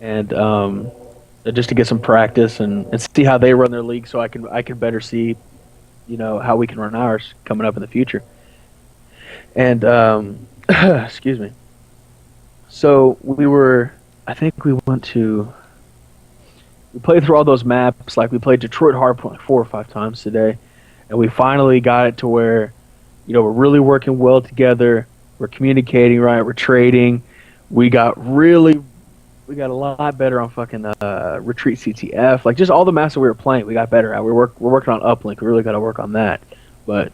and just to get some practice and see how they run their league, so I can better see how we can run ours coming up in the future. And excuse me. So I think we played through all those maps. Like we played Detroit Hardpoint like 4 or 5 times today, and we finally got it to where we're really working well together. We're communicating right. We're trading. We got a lot better on fucking Retreat CTF. Like just all the maps that we were playing, we got better at. We're working on Uplink. We really got to work on that. But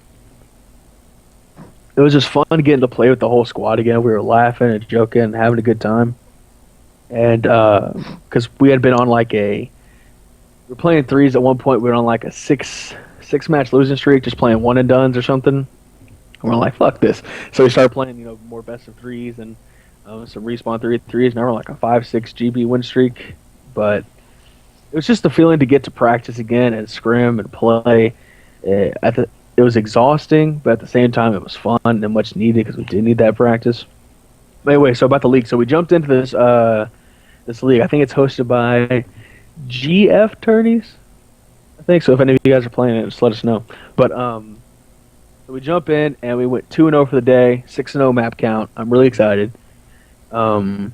it was just fun getting to play with the whole squad again. We were laughing and joking and having a good time. And because we had been on we were playing threes at one point. We were on like a six match losing streak, just playing one and dones or something. And we're like, fuck this. So we started playing, more best of threes and some respawn threes. Now we're like a 5-6 GB win streak. But it was just the feeling to get to practice again and scrim and play. It was exhausting, but at the same time, it was fun and much needed because we did need that practice. Anyway, so about the league. So we jumped into this league. I think it's hosted by GF Tourneys. I think so. If any of you guys are playing it, just let us know. But so we jump in and we went 2-0 for the day, 6-0 map count. I'm really excited. And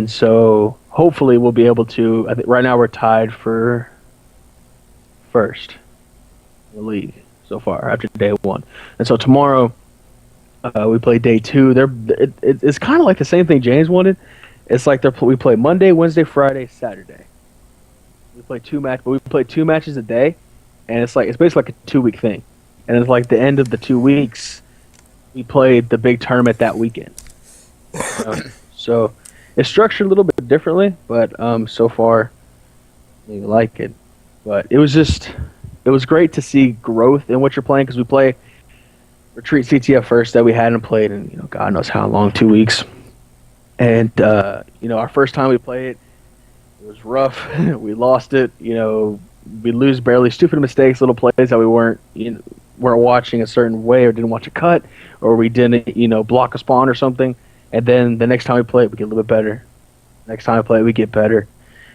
so hopefully we'll be able to. I think right now we're tied for first in the league so far after day 1. And so tomorrow we play day 2. It's kind of like the same thing James wanted. It's like we play Monday, Wednesday, Friday, Saturday. We play but we play 2 matches a day, and it's basically like a 2-week thing. And it's like the end of the 2 weeks, we played the big tournament that weekend. So it's structured a little bit differently, but so far we like it. But it was great to see growth in what you're playing because we play Retreat CTF first that we hadn't played in God knows how long, 2 weeks. And our first time we played it was rough. We lost it. We lose barely. Stupid mistakes, little plays that we weren't watching a certain way or didn't watch a cut or we didn't block a spawn or something. And then the next time we play it, we get a little bit better. Next time we play it, we get better.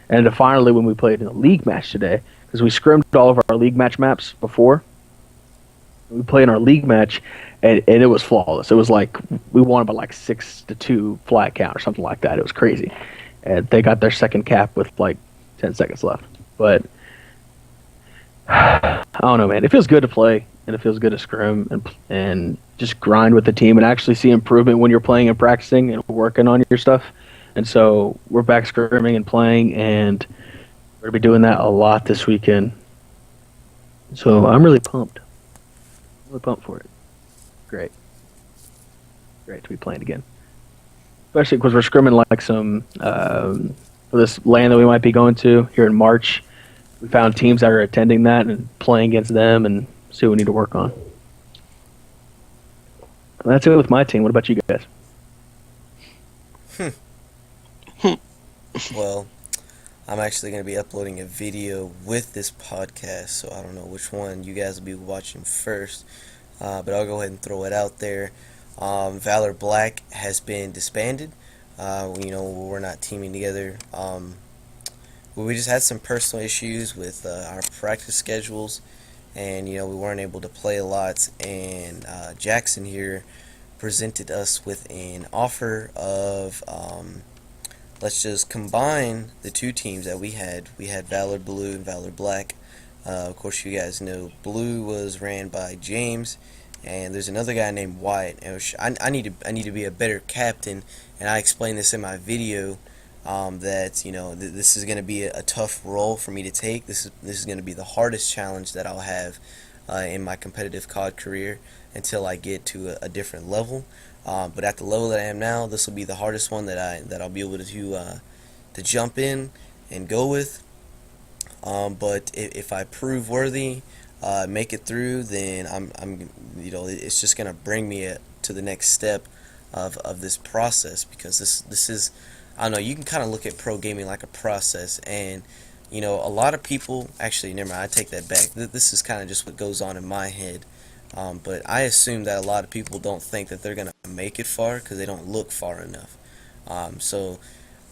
And then finally, when we played in a league match today, because we scrimmed all of our league match maps before, we played in our league match, and it was flawless. It was like we won by like 6-2 flat count or something like that. It was crazy. And they got their second cap with like 10 seconds left. But I don't know, man. It feels good to play, and it feels good to scrim and just grind with the team and actually see improvement when you're playing and practicing and working on your stuff. And so we're back scrimming and playing, and we're going to be doing that a lot this weekend. So I'm really pumped. Really pumped for it. Great to be playing again, especially because we're scrimming like some for this land that we might be going to here in March. We found teams that are attending that and playing against them and see what we need to work on. And that's it with my team. What about you guys? Well, I'm actually going to be uploading a video with this podcast, so I don't know which one you guys will be watching first, but I'll go ahead and throw it out there. Valor Black has been disbanded. We're not teaming together. We just had some personal issues with our practice schedules, and we weren't able to play a lot, and Jackson here presented us with an offer of let's just combine the 2 teams that we had. We had Valor Blue and Valor Black. Of course, you guys know Blue was ran by James, and there's another guy named Wyatt. I need to be a better captain, and I explained this in my video that this is going to be a tough role for me to take. This is going to be the hardest challenge that I'll have in my competitive COD career until I get to a different level. But at the level that I am now, this will be the hardest one that I'll be able to jump in and go with. But if I prove worthy, make it through, then I'm it's just gonna bring me to the next step of this process, because this is, I don't know, you can kind of look at pro gaming like a process, and a lot of people, actually never mind, I take that back. This is kind of just what goes on in my head. But I assume that a lot of people don't think that they're going to make it far because they don't look far enough. So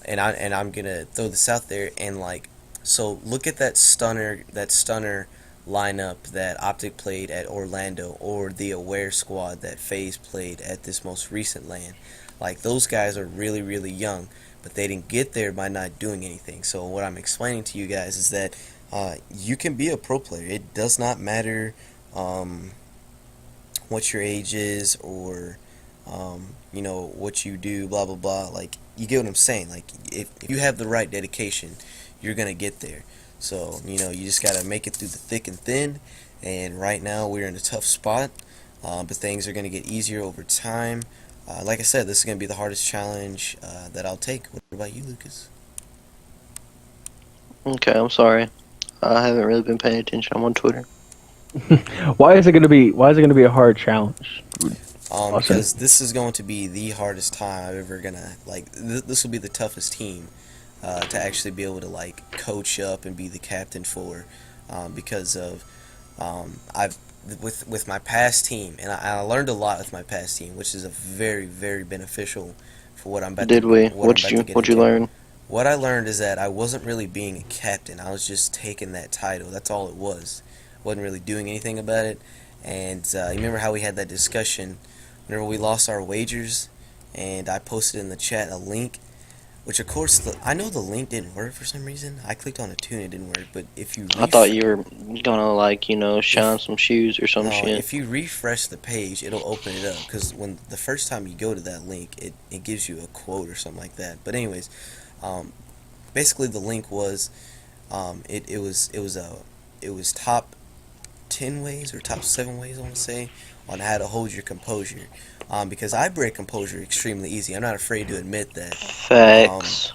and I'm gonna throw this out there and like, so look at that stunner lineup that Optic played at Orlando, or the Aware squad that FaZe played at this most recent LAN. Like, those guys are really, really young, but they didn't get there by not doing anything. So what I'm explaining to you guys is that you can be a pro player. It does not matter what your age is, or what you do, blah blah blah. Like, you get what I'm saying. Like, if you have the right dedication, you're gonna get there. So you just gotta make it through the thick and thin. And right now we're in a tough spot, but things are gonna get easier over time. Like I said, this is gonna be the hardest challenge that I'll take. What about you, Lucas? Okay, I'm sorry. I haven't really been paying attention. I'm on Twitter. Why is it gonna be a hard challenge? Awesome. Because this is going to be the hardest time I'm ever gonna like. This will be the toughest team to actually be able to like coach up and be the captain for, because of I've with my past team, and I learned a lot with my past team, which is a very, very beneficial for what I'm about Did to we? what I'm about to get What'd you into. learn? What I learned is that I wasn't really being a captain. I was just taking that title. That's all it was. Wasn't really doing anything about it. And you remember how we had that discussion whenever we lost our wagers, and I posted in the chat a link, which of course I know the link didn't work for some reason. I clicked on it too and it didn't work. But if you I thought you were gonna shine some shoes or some no, shit. if you refresh the page, it'll open it up, because when the first time you go to that link, it gives you a quote or something like that. But anyways, basically the link was it was top 10 ways or top 7 ways, I want to say, on how to hold your composure. Because I break composure extremely easy. I'm not afraid to admit that. Facts.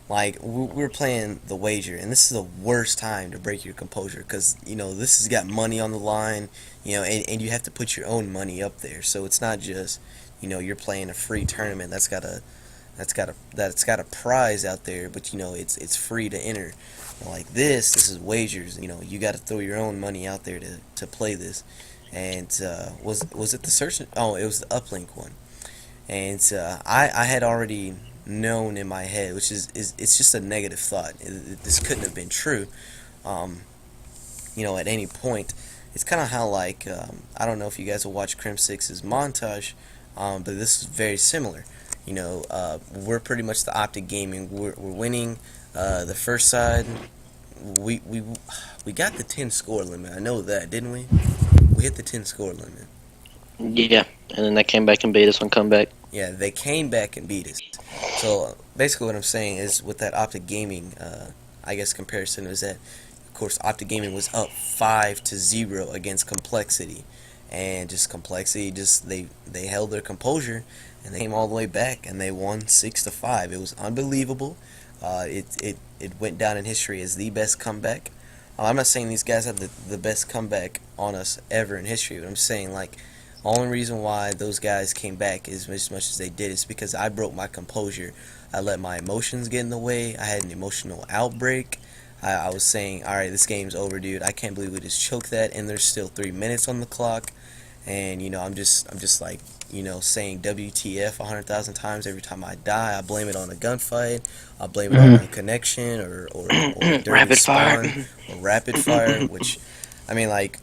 Like, we're playing the wager, and this is the worst time to break your composure, because this has got money on the line, and you have to put your own money up there. So it's not just you're playing a free tournament that's got a prize out there, but it's free to enter. Like, this is wagers. You got to throw your own money out there to play this. And was it the search? Oh, it was the uplink one. And I had already known in my head, which is it's just a negative thought. This couldn't have been true. At any point. It's kind of how, like, I don't know if you guys will watch Crim 6's montage, but this is very similar. We're pretty much the Optic Gaming. We're winning the first side. We got the 10 score limit. I know that, didn't we? We hit the 10 score limit. Yeah, and then they came back and beat us on comeback. Yeah, they came back and beat us. So basically, what I'm saying is, with that Optic Gaming, I guess comparison is that, of course, Optic Gaming was up 5-0 against Complexity, and just Complexity they held their composure, and they came all the way back, and they won 6-5. It was unbelievable. It went down in history as the best comeback. I'm not saying these guys had the best comeback on us ever in history, but I'm saying, like, the only reason why those guys came back as much as they did is because I broke my composure. I let my emotions get in the way. I had an emotional outbreak. I was saying, all right, this game's over, dude. I can't believe we just choked that, and there's still 3 minutes on the clock. And I'm just like, saying WTF 100,000 times every time I die. I blame it on a gunfight. I blame it on a connection, or dirty Rapid spawn, fire. or rapid fire. Which, I mean, like,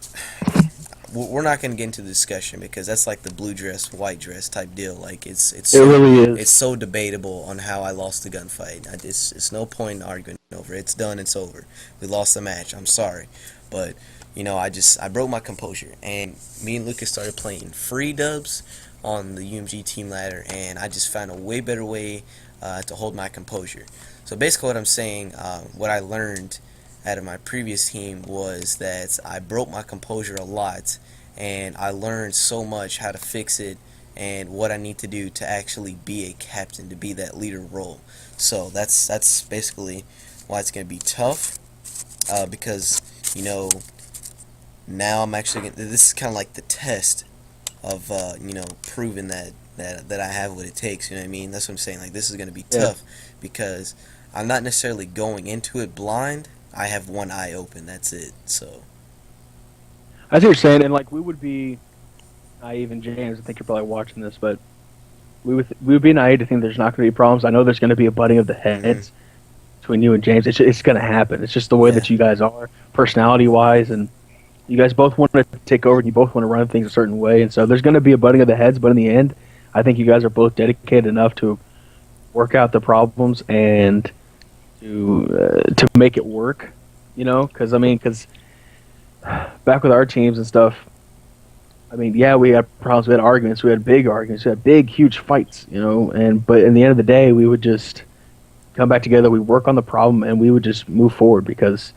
we're not going to get into the discussion, because that's like the blue dress, white dress type deal. Like, it really is. It's so debatable on how I lost the gunfight. It's no point in arguing over it. It's done. It's over. We lost the match. I'm sorry, but I broke my composure, and me and Lucas started playing free dubs on the UMG team ladder, and I just found a way better way to hold my composure. So basically, what I'm saying, what I learned out of my previous team was that I broke my composure a lot, and I learned so much how to fix it and what I need to do to actually be a captain, to be that leader role. So that's basically why it's going to be tough, because now I'm actually this is kind of like the test of proving that I have what it takes. You know what I mean? That's what I'm saying. Like, this is going to be tough, because I'm not necessarily going into it blind. I have one eye open. That's it. So I see what you're saying, and like we would be naive, and James, I think you're probably watching this, but we would be naive to think there's not going to be problems. I know there's going to be a butting of the heads between you and James. It's going to happen. It's just the way that you guys are, personality wise, and you guys both want to take over and you both want to run things a certain way. And so there's going to be a butting of the heads, but in the end, I think you guys are both dedicated enough to work out the problems and to make it work. You know, because back with our teams and stuff. I mean, yeah, we had problems. We had arguments. We had big arguments. We had big, huge fights. You know, but in the end of the day, we would just come back together. We work on the problem, and we would just move forward because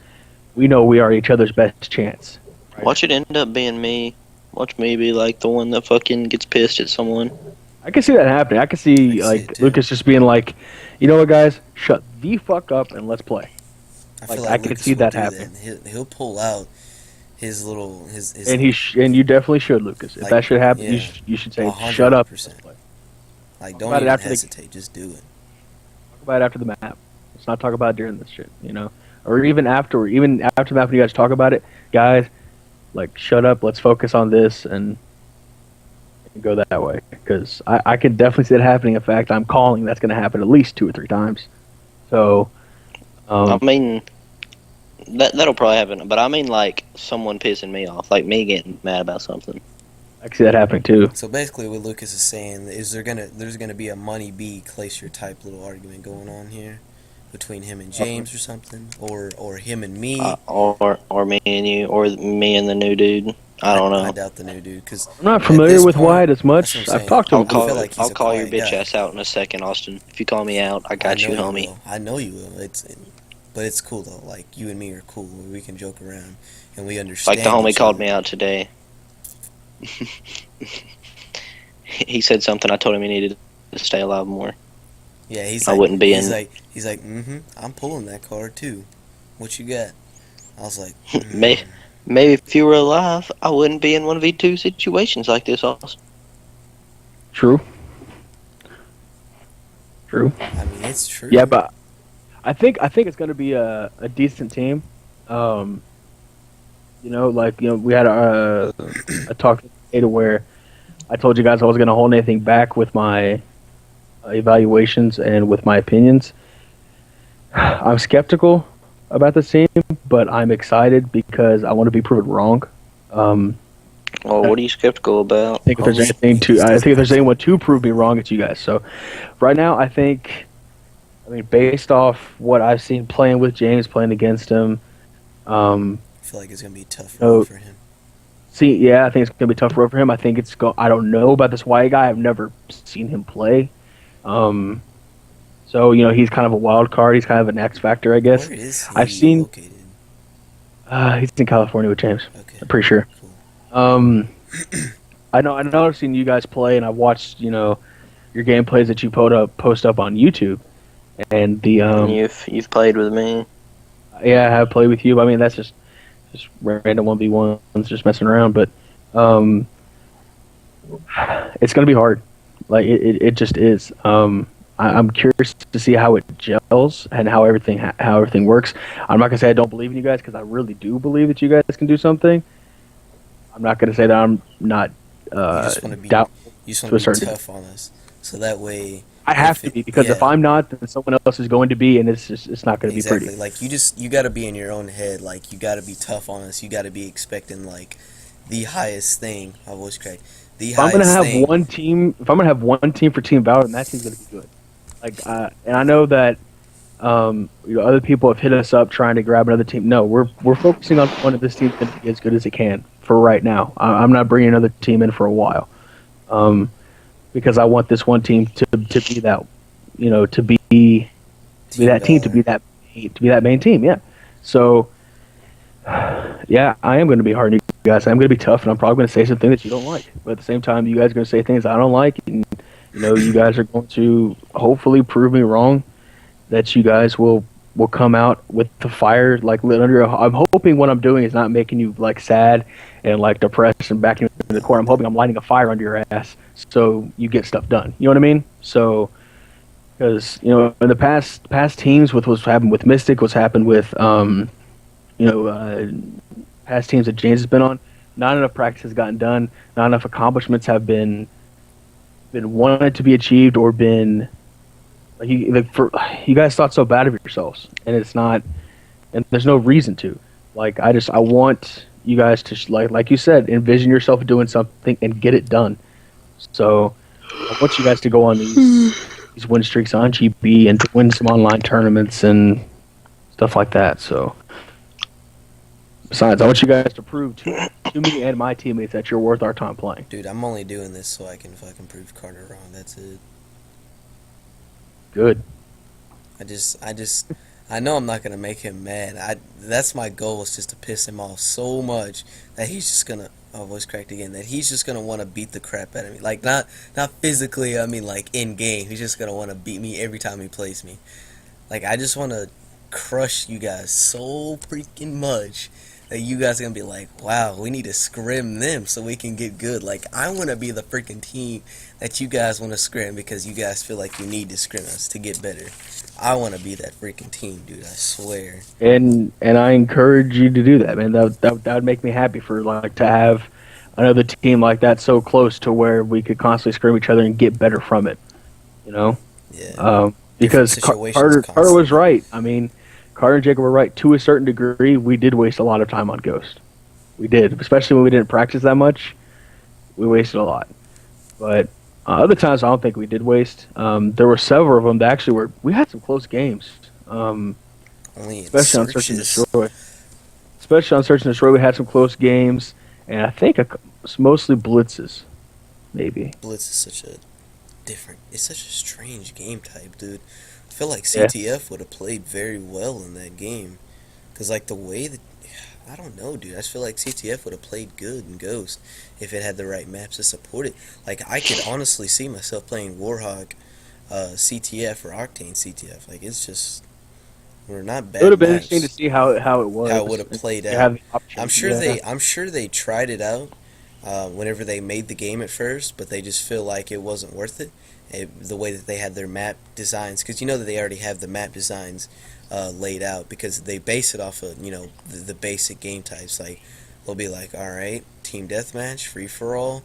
we know we are each other's best chance. Right? Watch it end up being me. Watch me be like the one that fucking gets pissed at someone. I can see that happening. I can see like Lucas just being like, you know what, guys, shut the fuck up and let's play. I can see that happening. He'll pull out his little his and you definitely should, Lucas. If that should happen, you should say 100%. Shut up. Like don't even hesitate, just do it. Talk about it after the map. Let's not talk about it during this shit, you know, or even after the map when you guys talk about it, guys. Like shut up. Let's focus on this and go that way because I can definitely see it happening. In fact, I'm calling that's going to happen at least 2 or 3 times. So, I mean, that'll probably happen. But I mean, like someone pissing me off, like me getting mad about something. I can see that happening too. So basically, what Lucas is saying is there's gonna be a Money B Glacier type little argument going on here between him and James or something, or him and me, or me and you, or me and the new dude. I don't know. I doubt the new dude because I'm not familiar with Wyatt as much. I've talked to him. I'll call your bitch ass out in a second, Austin. If you call me out, I got you, homie. I know you will. But it's cool though. Like you and me are cool. We can joke around and we understand. Like the homie called me out today. He said something. I told him he needed to stay alive more. Yeah, he's like, I'm pulling that card too. What you got? I was like, Maybe if you were alive, I wouldn't be in 1v2 situations like this, Austin. True. I mean, it's true. Yeah, but I think it's going to be a decent team. You know, we had a talk later where I told you guys I wasn't going to hold anything back with my evaluations and with my opinions. I'm skeptical about this team, but I'm excited because I want to be proven wrong. Well, what are you skeptical about? I think if there's anyone to prove me wrong, it's you guys. So, right now, I mean, based off what I've seen playing with James, playing against him, I feel like it's gonna be tough for him. I think it's gonna be tough for him. I think I don't know about this Wyatt guy. I've never seen him play. So, you know, he's kind of a wild card. He's kind of an X factor, I guess. Where is he I've seen located? He's in California with James. Okay. I'm pretty sure. Cool. I know I've seen you guys play, and I've watched, you know, your gameplays that you post up on YouTube. And you've played with me. Yeah, I have played with you. I mean, that's just random 1v1s, just messing around. But it's gonna be hard. Like it just is. I'm curious to see how it gels and how everything works. I'm not gonna say I don't believe in you guys because I really do believe that you guys can do something. I'm not gonna say that I'm not doubtful. You just want to be tough on us, so that way I have to be because if I'm not, then someone else is going to be, and it's not going to be pretty. Like you got to be in your own head. Like you got to be tough on us. You got to be expecting like the highest thing. I voice crack. If I'm gonna have one team for Team Valor, then that team's gonna be good. Like, and I know that you know, other people have hit us up trying to grab another team. No, we're focusing on one of this team's gonna be as good as it can for right now. I'm not bringing another team in for a while, because I want this one team to be that, you know, to be that main team. Yeah. So, yeah, I am going to be hard on you guys. I'm going to be tough, and I'm probably going to say some things that you don't like. But at the same time, you guys are going to say things I don't like, and you know, you guys are going to hopefully prove me wrong. That you guys will come out with the fire like lit under. I'm hoping what I'm doing is not making you like sad and like depressed and backing in the corner. I'm hoping I'm lighting a fire under your ass so you get stuff done. You know what I mean? So, because you know, in the past teams with what's happened with Mystic, what's happened with past teams that James has been on, not enough practice has gotten done. Not enough accomplishments have been been wanted to be achieved or been like you guys thought so bad of yourselves, and it's not, and there's no reason to. Like I want you guys to like you said, envision yourself doing something and get it done. So I want you guys to go on these win streaks on GB and to win some online tournaments and stuff like that. So besides, I want you guys to prove to me and my teammates that you're worth our time playing. Dude, I'm only doing this so I can fucking prove Carter wrong. That's it. Good. I know I'm not gonna make him mad. That's my goal, is just to piss him off so much that he's just gonna, oh, voice cracked again, that he's just gonna want to beat the crap out of me. Like, not physically, I mean, like, in game. He's just gonna want to beat me every time he plays me. Like, I just want to crush you guys so freaking much that you guys are gonna be like, wow, we need to scrim them so we can get good. Like, I want to be the freaking team that you guys want to scrim because you guys feel like you need to scrim us to get better. I want to be that freaking team, dude. I swear. And I encourage you to do that, man. That would make me happy for like to have another team like that so close to where we could constantly scrim each other and get better from it. You know. Yeah. Because Carter was right. I mean, Carter and Jacob were right to a certain degree. We did waste a lot of time on Ghost. We did, especially when we didn't practice that much. We wasted a lot, but. Other times, I don't think we did waste. There were several of them that actually were. We had some close games, especially on Search and Destroy. Especially on Search and Destroy, we had some close games, and I think it's mostly blitzes, maybe. Blitz is it's such a strange game type, dude. I feel like CTF would have played very well in that game, because like the way that. I don't know, dude. I just feel like CTF would have played good in Ghost if it had the right maps to support it. Like, I could honestly see myself playing Warhawk CTF or Octane CTF. Like, it's just, we're not bad. It would have been interesting to see how it was. How it would have played out. I'm sure they tried it out whenever they made the game at first, but they just feel like it wasn't worth it. The way that they had their map designs, because you know that they already have the map designs laid out, because they base it off of, you know, the basic game types. Like, they'll be like, alright, team deathmatch, free for all,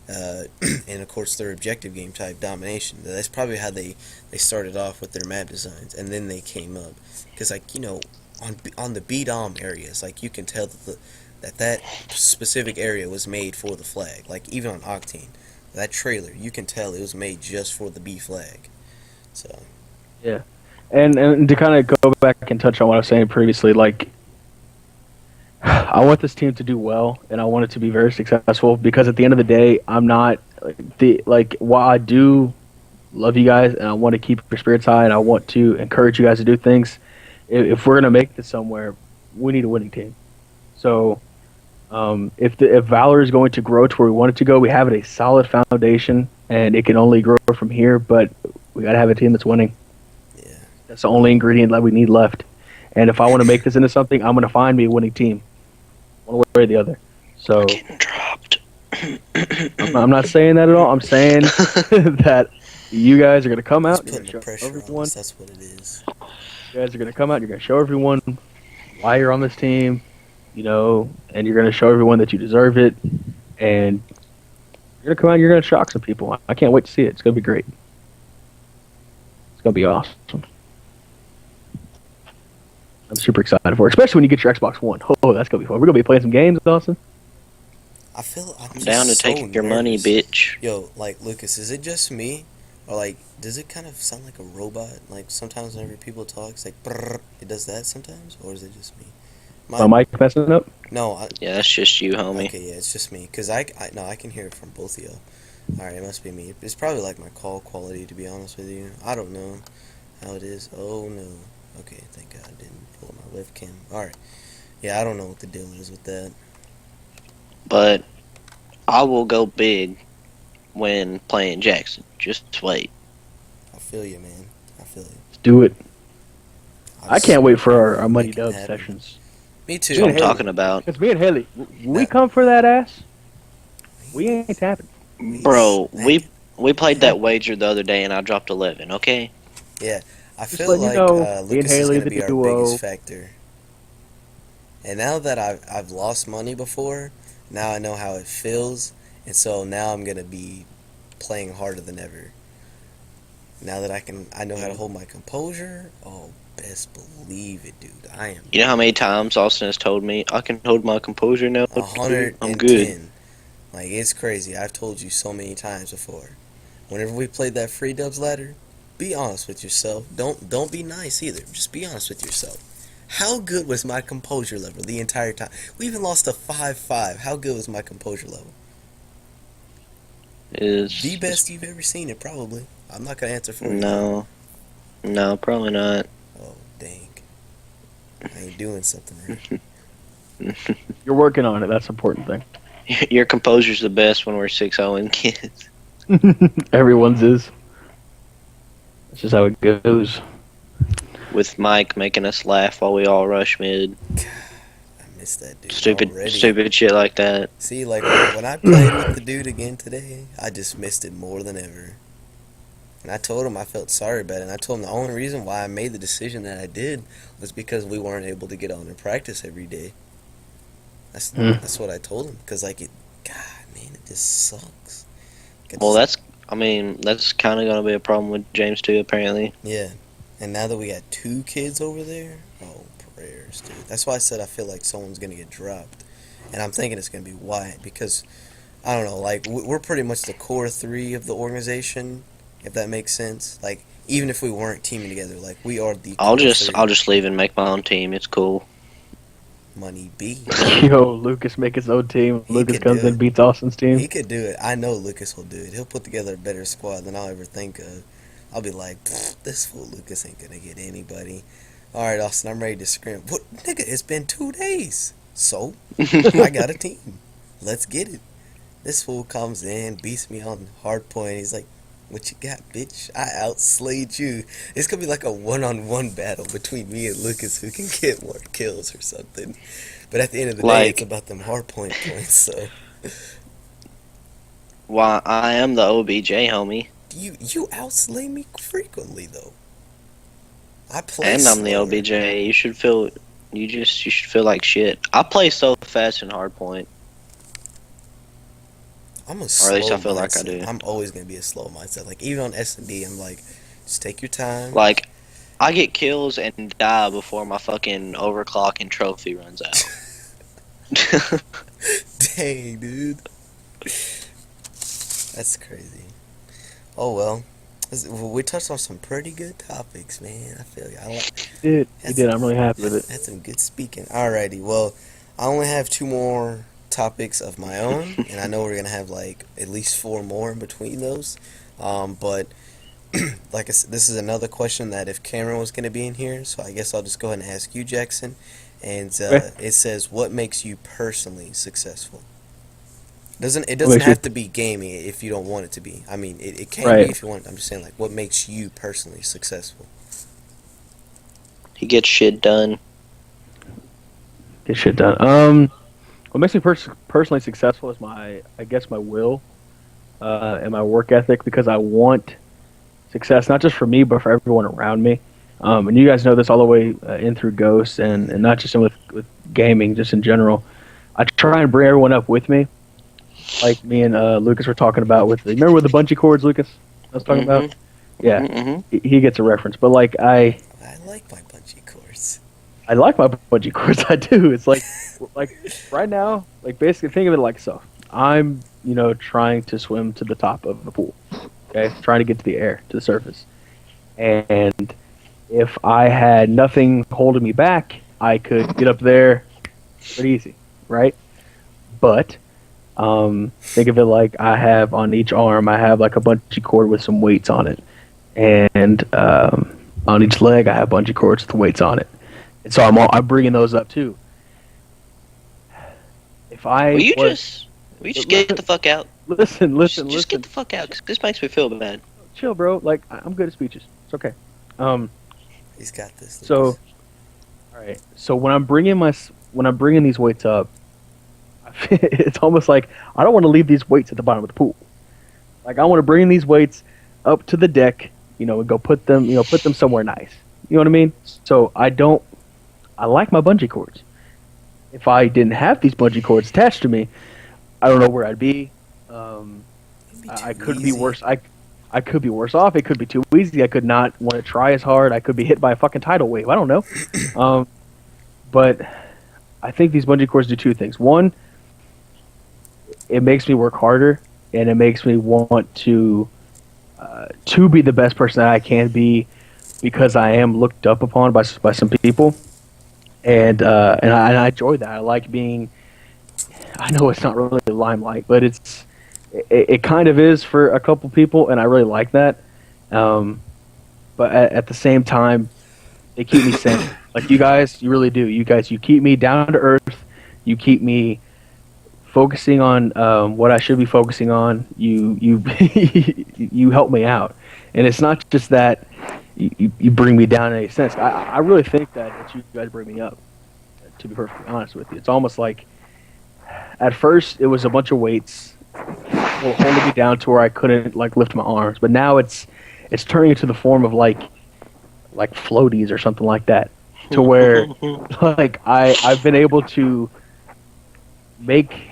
and of course their objective game type, domination. That's probably how they started off with their map designs, and then they came up, because like, you know, on the B-Dom areas, like, you can tell that specific area was made for the flag. Like, even on Octane, that trailer, you can tell it was made just for the B flag. So yeah. And to kind of go back and touch on what I was saying previously, like, I want this team to do well, and I want it to be very successful, because at the end of the day, I'm not while I do love you guys and I want to keep your spirits high and I want to encourage you guys to do things, if we're gonna make this somewhere, we need a winning team. So if Valor is going to grow to where we want it to go, we have a solid foundation, and it can only grow from here. But we gotta have a team that's winning. Yeah, that's the only ingredient that we need left. And if I want to make this into something, I'm gonna find me a winning team, one way or the other. So getting dropped. I'm not saying that at all. I'm saying that you guys are gonna come out. Just putting the pressure on us. That's what it is. You guys are gonna come out. You're gonna show everyone why you're on this team. You know, and you're going to show everyone that you deserve it, and you're going to come out and you're going to shock some people. I can't wait to see it. It's going to be great. It's going to be awesome. I'm super excited for it, especially when you get your Xbox One. Oh, that's going to be fun. We're going to be playing some games, Austin. I'm down to take your money, bitch. Yo, like, Lucas, is it just me? Or, like, does it kind of sound like a robot? Like, sometimes whenever people talk, it's like, brrr, it does that sometimes? Or is it just me? My mic messing up? No. Yeah, that's just you, homie. Okay, yeah, it's just me. Because I can hear it from both of y'all. Alright, it must be me. It's probably like my call quality, to be honest with you. I don't know how it is. Oh, no. Okay, thank God I didn't pull my webcam. Alright. Yeah, I don't know what the deal is with that. But I will go big when playing Jackson. Just wait. I feel you, man. I feel you. Let's do it. I can't wait for our Money Dub sessions. Me too. That's what I'm talking about. Because me and Haley, we come for that ass. We ain't tapping. Bro, we played that wager the other day and I dropped 11, okay? Yeah, I feel like Lucas is going to be our biggest factor. And now that I've lost money before, now I know how it feels, and so now I'm going to be playing harder than ever. Now that I know how to hold my composure. Oh, best believe it, dude. I am. You know how many times Austin has told me I can hold my composure now? $110. I'm good. Like, it's crazy. I've told you so many times before. Whenever we played that free dubs ladder, be honest with yourself. Don't be nice either. Just be honest with yourself. How good was my composure level the entire time? We even lost a 5-5. How good was my composure level? The best you've ever seen it, probably. I'm not gonna answer for you. No, probably not. Oh, dang. I ain't doing something right. You're working on it. That's the important thing. Your composure's the best when we're 6-0 kids. Everyone's is. That's just how it goes. With Mike making us laugh while we all rush mid. I missed that dude. Stupid shit like that. See, like when I played with the dude again today, I just missed it more than ever. And I told him I felt sorry about it. And I told him the only reason why I made the decision that I did was because we weren't able to get on and practice every day. That's what I told him. Because, like, God, man, it just sucks. Well, that's kind of going to be a problem with James, too, apparently. Yeah. And now that we got 2 kids over there, oh, prayers, dude. That's why I said I feel like someone's going to get dropped. And I'm thinking it's going to be Wyatt. Because, I don't know, like, we're pretty much the core 3 of the organization, if that makes sense. Like, even if we weren't teaming together, like, we are the I'll core just 3. I'll just leave and make my own team. It's cool. Money B. Yo, Lucas make his own team. Lucas comes in, beats Austin's team. He could do it. I know Lucas will do it. He'll put together a better squad than I'll ever think of. I'll be like, this fool Lucas ain't gonna get anybody. Alright, Austin, I'm ready to scrim. What, nigga, it's been 2 days. So, I got a team. Let's get it. This fool comes in, beats me on hard point. He's like, what you got, bitch? I outslayed you. It's gonna be like a one-on-one battle between me and Lucas who can get more kills or something. But at the end of the day, it's about them hard point points, so. Why, I am the OBJ, homie. You outslay me frequently, though. I play And I'm the OBJ. You should feel like shit. I play so fast in hardpoint. I'm a slow Or at least I feel mindset. like I do. I'm always gonna be a slow mindset. Like even on S&D, I'm like, just take your time. Like, I get kills and die before my fucking overclock and trophy runs out. Dang, dude. That's crazy. Oh well. We touched on some pretty good topics, man. I feel you. You did. I'm really happy with it. That's some good speaking. Alrighty. Well, I only have 2 more topics of my own, and I know we're gonna have like at least 4 more in between those. But like I said, this is another question that if Cameron was gonna be in here, so I guess I'll just go ahead and ask you, Jackson. And it says, what makes you personally successful? It doesn't have to be gaming if you don't want it to be. I mean, it can be if you want. I'm just saying, like, what makes you personally successful? He gets shit done. Get shit done. What makes me personally successful is my will and my work ethic, because I want success not just for me but for everyone around me. And you guys know this all the way in through Ghost and not just with gaming, just in general. I try and bring everyone up with me. Like me and Lucas were talking about remember with the bungee cords, Lucas? I was talking about? Yeah. He gets a reference. But like I like my bungee cords. I like my bungee cords. I do. It's like right now, like basically think of it like so. I'm, trying to swim to the top of the pool. Okay? Trying to get to the air, to the surface. And if I had nothing holding me back, I could get up there pretty easy, right? But think of it like I have on each arm, I have like a bungee cord with some weights on it. And on each leg, I have bungee cords with weights on it. And so I'm bringing those up too. If I will you just get the fuck out? Listen. Just get the fuck out, 'cause this makes me feel bad. Chill, bro. Like I'm good at speeches. It's okay. He's got this. So, all right. So when I'm bringing these weights up, it's almost like I don't want to leave these weights at the bottom of the pool. Like I want to bring these weights up to the deck, and go put them somewhere nice. You know what I mean? So I like my bungee cords. If I didn't have these bungee cords attached to me, I don't know where I'd be. be I too could be easy. worse. I could be worse off. It could be too easy. I could not want to try as hard. I could be hit by a fucking tidal wave. I don't know. Um, but I think these bungee cords do two things. One, it makes me work harder, and it makes me want to be the best person that I can be because I am looked up upon by some people, and I enjoy that. I like being. I know it's not really the limelight, but it kind of is for a couple people, and I really like that. Um, but at the same time, they keep me sane. Like you guys, you really do. You guys, you keep me down to earth. You keep me focusing on what I should be focusing on. You you help me out, and it's not just that you bring me down in a sense. I really think that you guys bring me up. To be perfectly honest with you, it's almost like at first it was a bunch of weights holding me down to where I couldn't like lift my arms, but now it's turning into the form of like floaties or something like that, to where like I've been able to make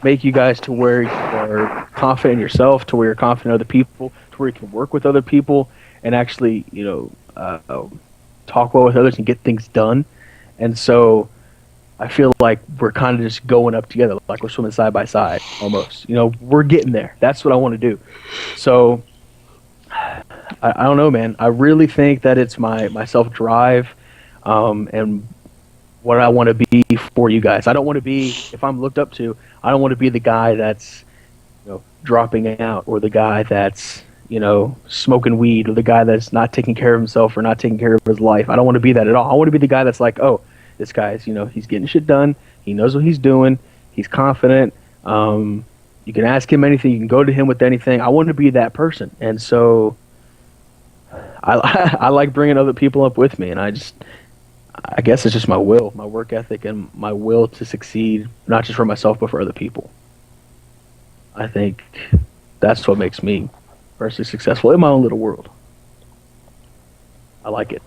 make you guys to where you are confident in yourself, to where you're confident in other people, to where you can work with other people and actually, talk well with others and get things done. And so I feel like we're kind of just going up together, like we're swimming side by side almost. We're getting there. That's what I want to do. So I don't know, man. I really think that it's my self drive, and what I want to be for you guys. I don't want to be, if I'm looked up to, I don't want to be the guy that's dropping out, or the guy that's smoking weed, or the guy that's not taking care of himself or not taking care of his life. I don't want to be that at all. I want to be the guy that's like, oh, this guy's he's getting shit done. He knows what he's doing. He's confident. You can ask him anything. You can go to him with anything. I want to be that person, and so I I like bringing other people up with me, and I guess it's just my will, my work ethic, and my will to succeed, not just for myself but for other people. I think that's what makes me personally successful in my own little world. I like it.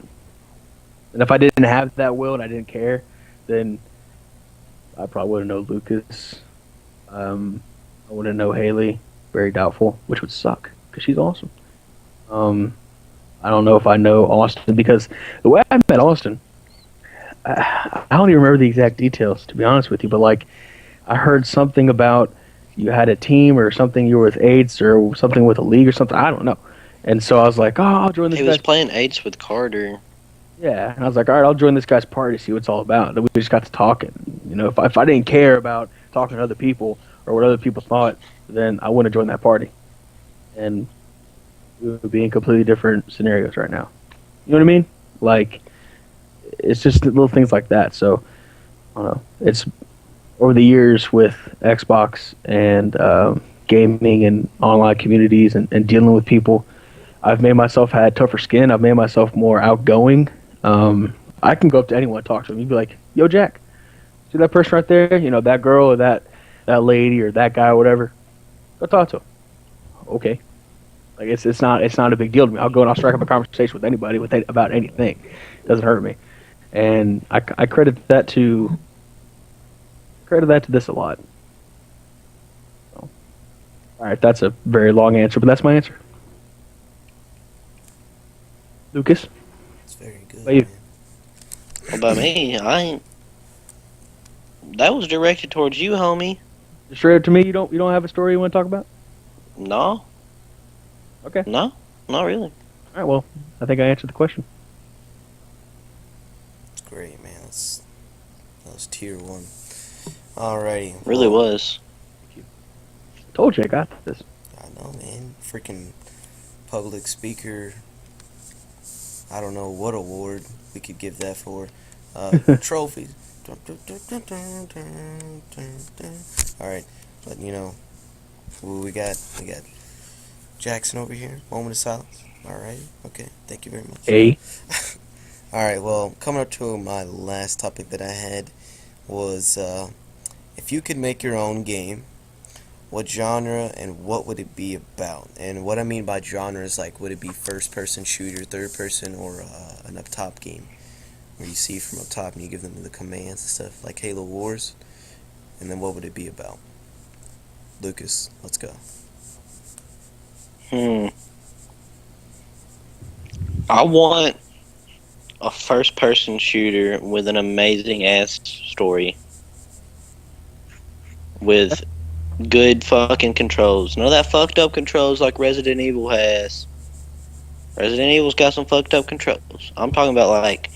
And if I didn't have that will and I didn't care, then I probably wouldn't know Lucas. I wouldn't know Haley. Very doubtful, which would suck because she's awesome. Um, I don't know if I know Austin because the way I met Austin, I don't even remember the exact details to be honest with you. But like, I heard something about you had a team or something. You were with AIDS or something with a league or something. I don't know. And so I was like, oh, I'll join this He was guy's. playing eights with Carter. Yeah, and I was like, all right, I'll join this guy's party, see what it's all about. And we just got to talking. If I didn't care about talking to other people or what other people thought, then I wouldn't have joined that party. And we would be in completely different scenarios right now. You know what I mean? Like, it's just little things like that. So, I don't know. It's over the years with Xbox and gaming and online communities and dealing with people, I've made myself had tougher skin. I've made myself more outgoing. I can go up to anyone and talk to them. You'd be like, "Yo, Jack, see that person right there? That girl or that lady or that guy or whatever. Go talk to him." Okay, like it's not a big deal to me. I'll go and I'll strike up a conversation with anybody about anything. It doesn't hurt me, and I credit that to this a lot. So, all right, that's a very long answer, but that's my answer. Lucas, It's very good, what about you? man. What about me? I ain't. That was directed towards you, homie. Straight up to me, you don't have a story you want to talk about? No, Okay. no, not really. All right. Well, I think I answered the question. It's great, man. That was tier one. Alrighty. Really well, was. Told you I got this. I know, man. Freaking public speaker. I don't know what award we could give that for. Trophies. Alright, but we got Jackson over here. Moment of silence. Alright, okay. Thank you very much. A. Alright, well, coming up to my last topic that I had was if you could make your own game, what genre and what would it be about? And what I mean by genre is like, would it be first person shooter, third person, or an up top game where you see from up top and you give them the commands and stuff like Halo Wars? And then what would it be about? Lucas, let's go. Hmm. I want a first-person shooter with an amazing ass story, with good fucking controls. None of that fucked up controls like Resident Evil has. Resident Evil's got some fucked up controls. I'm talking about like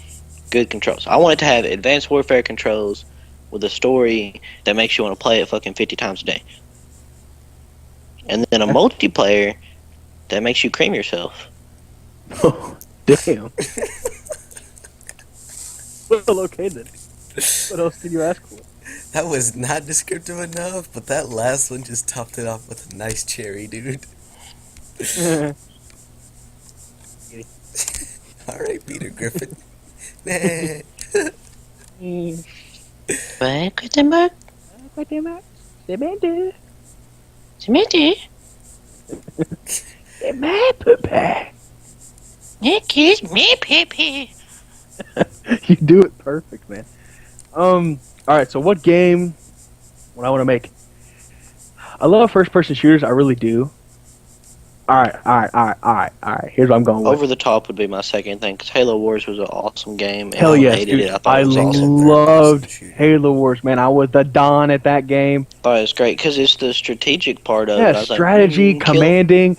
good controls. I want it to have advanced warfare controls with a story that makes you want to play it fucking 50 times a day. And then a multiplayer that makes you cream yourself. Oh, damn. Well, okay then. What else did you ask for? That was not descriptive enough, but that last one just topped it off with a nice cherry, dude. Alright, Peter Griffin. Nah. Back with the mark. Kiss me, Pepe. You do it perfect, man. All right. So, what game would I want to make? I love first-person shooters. I really do. All right. Here's what I'm going with. Over the Top would be my second thing, because Halo Wars was an awesome game, and Hell I yes, hated dude. it. I thought it was awesome. Loved Halo Wars, man. I was the Don at that game. I thought it was great, because it's the strategic part of it. Yeah, I was strategy, like, commanding,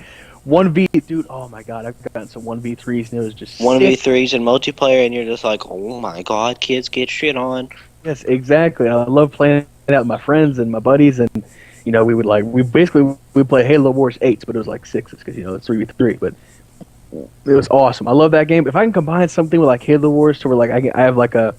1v, dude. Oh my god, I've gotten some 1v3s and it was just sick. 1v3s in multiplayer, and you're just like, oh my god, kids get shit on. Yes, exactly. I love playing it out with my friends and my buddies, and we would we play Halo Wars 8s, but it was like 6s because it's 3v3. But it was awesome. I love that game. If I can combine something with like Halo Wars to where like I have like an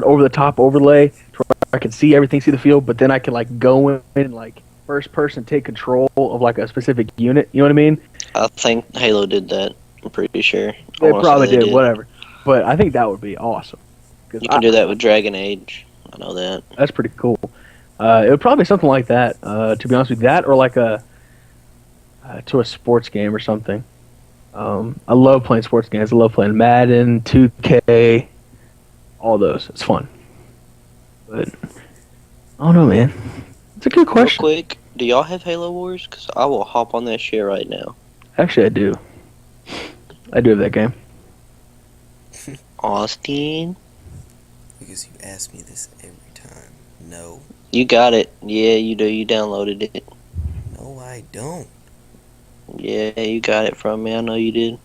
over the top overlay to where I can see everything, see the field, but then I can like go in and like first person take control of like a specific unit. You know what I mean? I think Halo did that. I'm pretty sure. They probably did, whatever. But I think that would be awesome. You can do that with Dragon Age. I know that. That's pretty cool. It would probably be something like that, to be honest with you. That or like to a sports game or something. I love playing sports games. I love playing Madden, 2K, all those. It's fun. But, I don't know, man. It's a good question. Real quick, do y'all have Halo Wars? Because I will hop on that shit right now. Actually, I do. I do have that game. Austin? Because you ask me this every time. No. You got it. Yeah, you do. You downloaded it. No, I don't. Yeah, you got it from me. I know you did.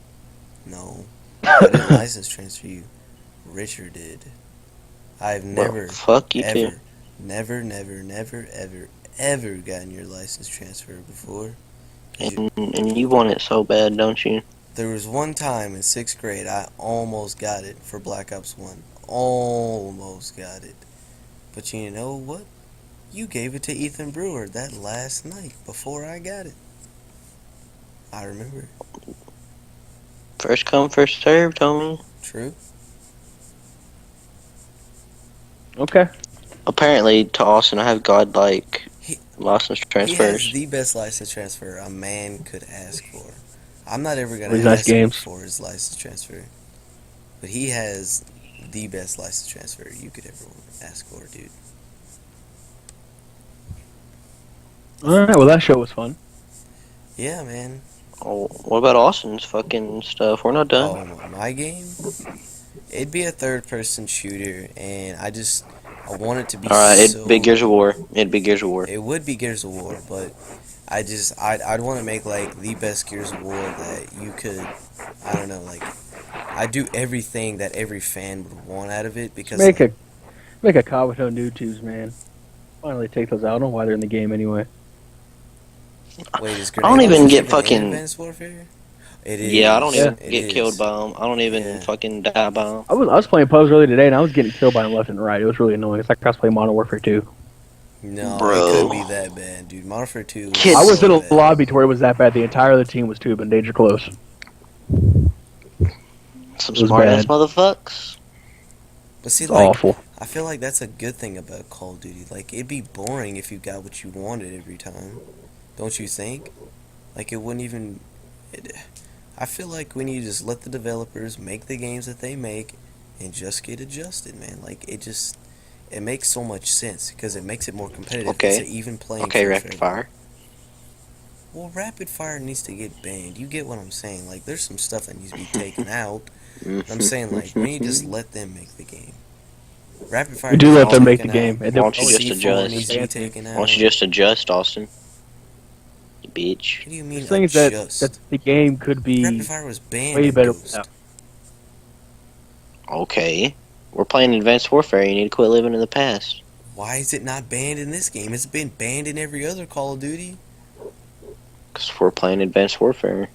No. I didn't license transfer you. Richard did. I've never, fuck you ever, too. ever gotten your license transfer before. And you want it so bad, don't you? There was one time in 6th grade I almost got it for Black Ops 1. Almost got it. But you know what? You gave it to Ethan Brewer that last night before I got it. I remember. First come, first served, homie. True. Okay. Apparently, to Austin, I have godlike license transfers. He has the best license transfer a man could ask for. I'm not ever going These to nice ask him games. for his license transfer. But he has the best license transfer you could ever ask for, dude. Alright, well that show was fun. Yeah, man. Oh, what about Austin's fucking stuff? We're not done. Oh, my game? It'd be a third-person shooter, and I want it to be Alright, it'd be Gears of War. It'd be Gears of War. It would be Gears of War, but I'd want to make, like, the best Gears of War that you could, I don't know, like, I'd do everything that every fan would want out of it, because... Make a COD with no new tubes, man. Finally take those out. I don't know why they're in the game anyway. Wait, is I don't even get fucking... Advanced Warfare? It is. Yeah, I don't even It get is. killed by them. I don't even fucking die by them. I was playing pubs earlier today and I was getting killed by them left and right. It was really annoying. It's like I was playing Modern Warfare 2. No, Bro. it couldn't be that bad, dude. Modern Warfare 2 Kids- I was in a bad. lobby to where it was that bad. The entire other team was tube and danger close. Some It was smart ass bad. motherfuckers. But see, It's like, awful. I feel like that's a good thing about Call of Duty. Like, it'd be boring if you got what you wanted every time. Don't you think? Like, it wouldn't even... I feel like we need to just let the developers make the games that they make and just get adjusted, man. Like, it makes so much sense because it makes it more competitive. Okay. It's an even playing Okay, field rapid for fire. Well, rapid fire needs to get banned. You get what I'm saying? Like, there's some stuff that needs to be taken out. I'm saying, like, we need to just let them make the game. Rapid fire We do needs to let be them make the taken game. out. And Why don't you just C4 adjust? needs to be taken Why out. don't you just adjust, Austin? You bitch. What do you mean the thing is that adjust? the game could be Rapid fire was banned way in better Ghost. without. Okay. We're playing Advanced Warfare. You need to quit living in the past. Why is it not banned in this game? It's been banned in every other Call of Duty. Because we're playing Advanced Warfare.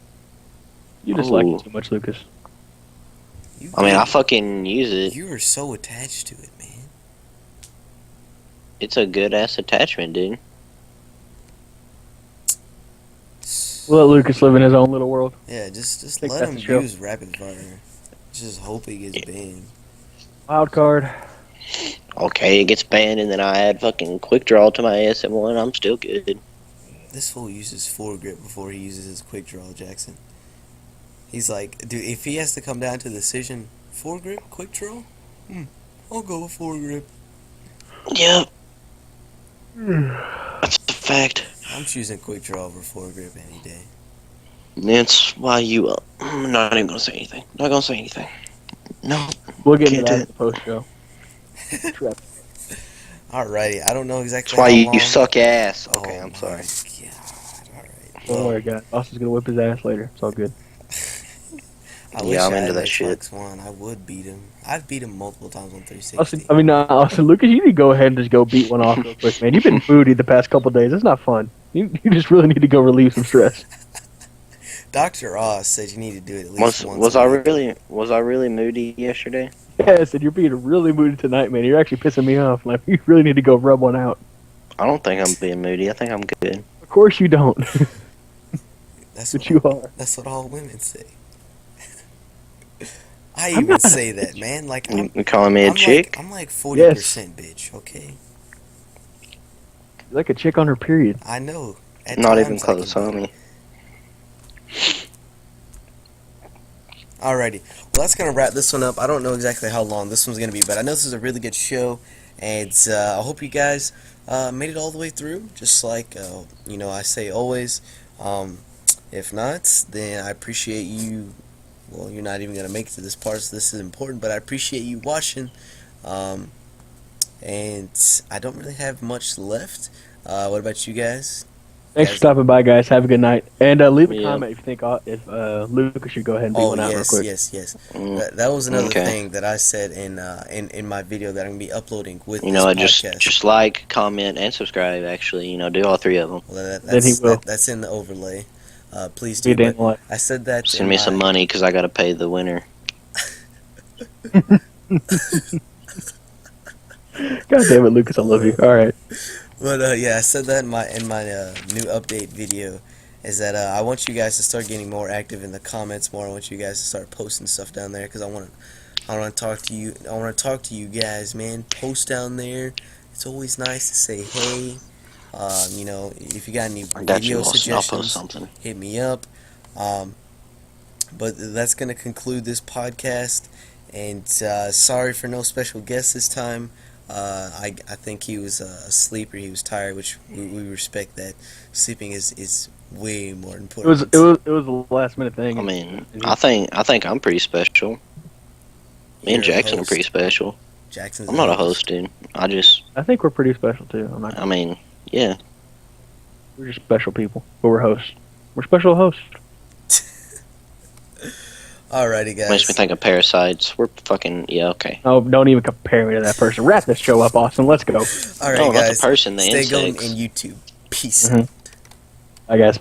You just like it too much, Lucas. I mean, I fucking use it. You are so attached to it, man. It's a good-ass attachment, dude. We'll let Lucas live in his own little world. Yeah, just Think let that's him the show. use rapid fire. Just hope he gets banned. Wild card. Okay, it gets banned, and then I add fucking quick draw to my ASM1. I'm still good. This fool uses foregrip before he uses his quick draw, Jackson. He's like, dude, if he has to come down to the decision, foregrip, quick draw? I'll go with foregrip. Yep. That's a fact. I'm choosing quick draw over foregrip any day. That's why you. I'm not even gonna say anything. Not gonna say anything. No. We'll get into Can't that do in the post show. Alrighty, I don't know exactly That's why how long. you suck ass. Oh Okay, I'm my sorry. God. Alright. Don't worry, guys. Austin's gonna whip his ass later. It's all good. I Yeah, wish I'm I into had that shit. Xbox One. I would beat him. I've beat him multiple times on 360. Austin, Lucas, you need to go ahead and just go beat one off real quick, man. You've been moody the past couple days. It's not fun. You just really need to go relieve some stress. Dr. Oz said you need to do it at least once. Was a I week. really moody yesterday? Yeah, I said you're being really moody tonight, man. You're actually pissing me off. Like, you really need to go rub one out. I don't think I'm being moody. I think I'm good. Of course you don't. That's But what you all, are. That's what all women say. I I'm even not a say that, man. Like You calling me a chick? I'm like 40% bitch. Okay, You're like a chick on her period. I know. At Not times even I close, can be. homie. Alrighty, well that's gonna wrap this one up. I don't know exactly how long this one's gonna be, but I know this is a really good show, and I hope you guys made it all the way through. Just like I say always. If not, then I appreciate you. Well, you're not even gonna make it to this part, so this is important. But I appreciate you watching. And I don't really have much left. What about you guys? Thanks for Guys- stopping by, guys. Have a good night. And leave a Yeah. comment if you think if Lucas should go ahead and beat Oh one out real yes, quick. yes. Mm, That was another okay. thing that I said in my video that I'm gonna be uploading with You this know, podcast. just like, comment, and subscribe. Actually, do all three of them. Well, Then he will. that's in the overlay. Please Be do. a damn But life. I said that. Send me some money because I gotta pay the winner. God damn it, Lucas, I love you. All right. But yeah, I said that in my new update video. Is that I want you guys to start getting more active in the comments more. I want you guys to start posting stuff down there because I want to talk to you. I want to talk to you guys, man. Post down there. It's always nice to say hey. If you got any I got you, video Austin. I'll post suggestions, something. hit me up. But that's going to conclude this podcast. And sorry for no special guest this time. I think he was asleep or he was tired, which we respect that. Sleeping is way more important. It was a last minute thing. I mean, I think I'm pretty special. Me and You're a Jackson are host. pretty special. Jackson's I'm not a host, dude. I think we're pretty special too. I mean, yeah. We're just special people, but we're hosts. We're special hosts. Alrighty, guys. Makes me think of parasites. We're fucking, yeah, okay. Oh, don't even compare me to that person. Wrap this show up, Austin. Let's go. Alright, No, not the guys. person, the Stay going insects. in YouTube. Peace. Mhm. Bye, guys.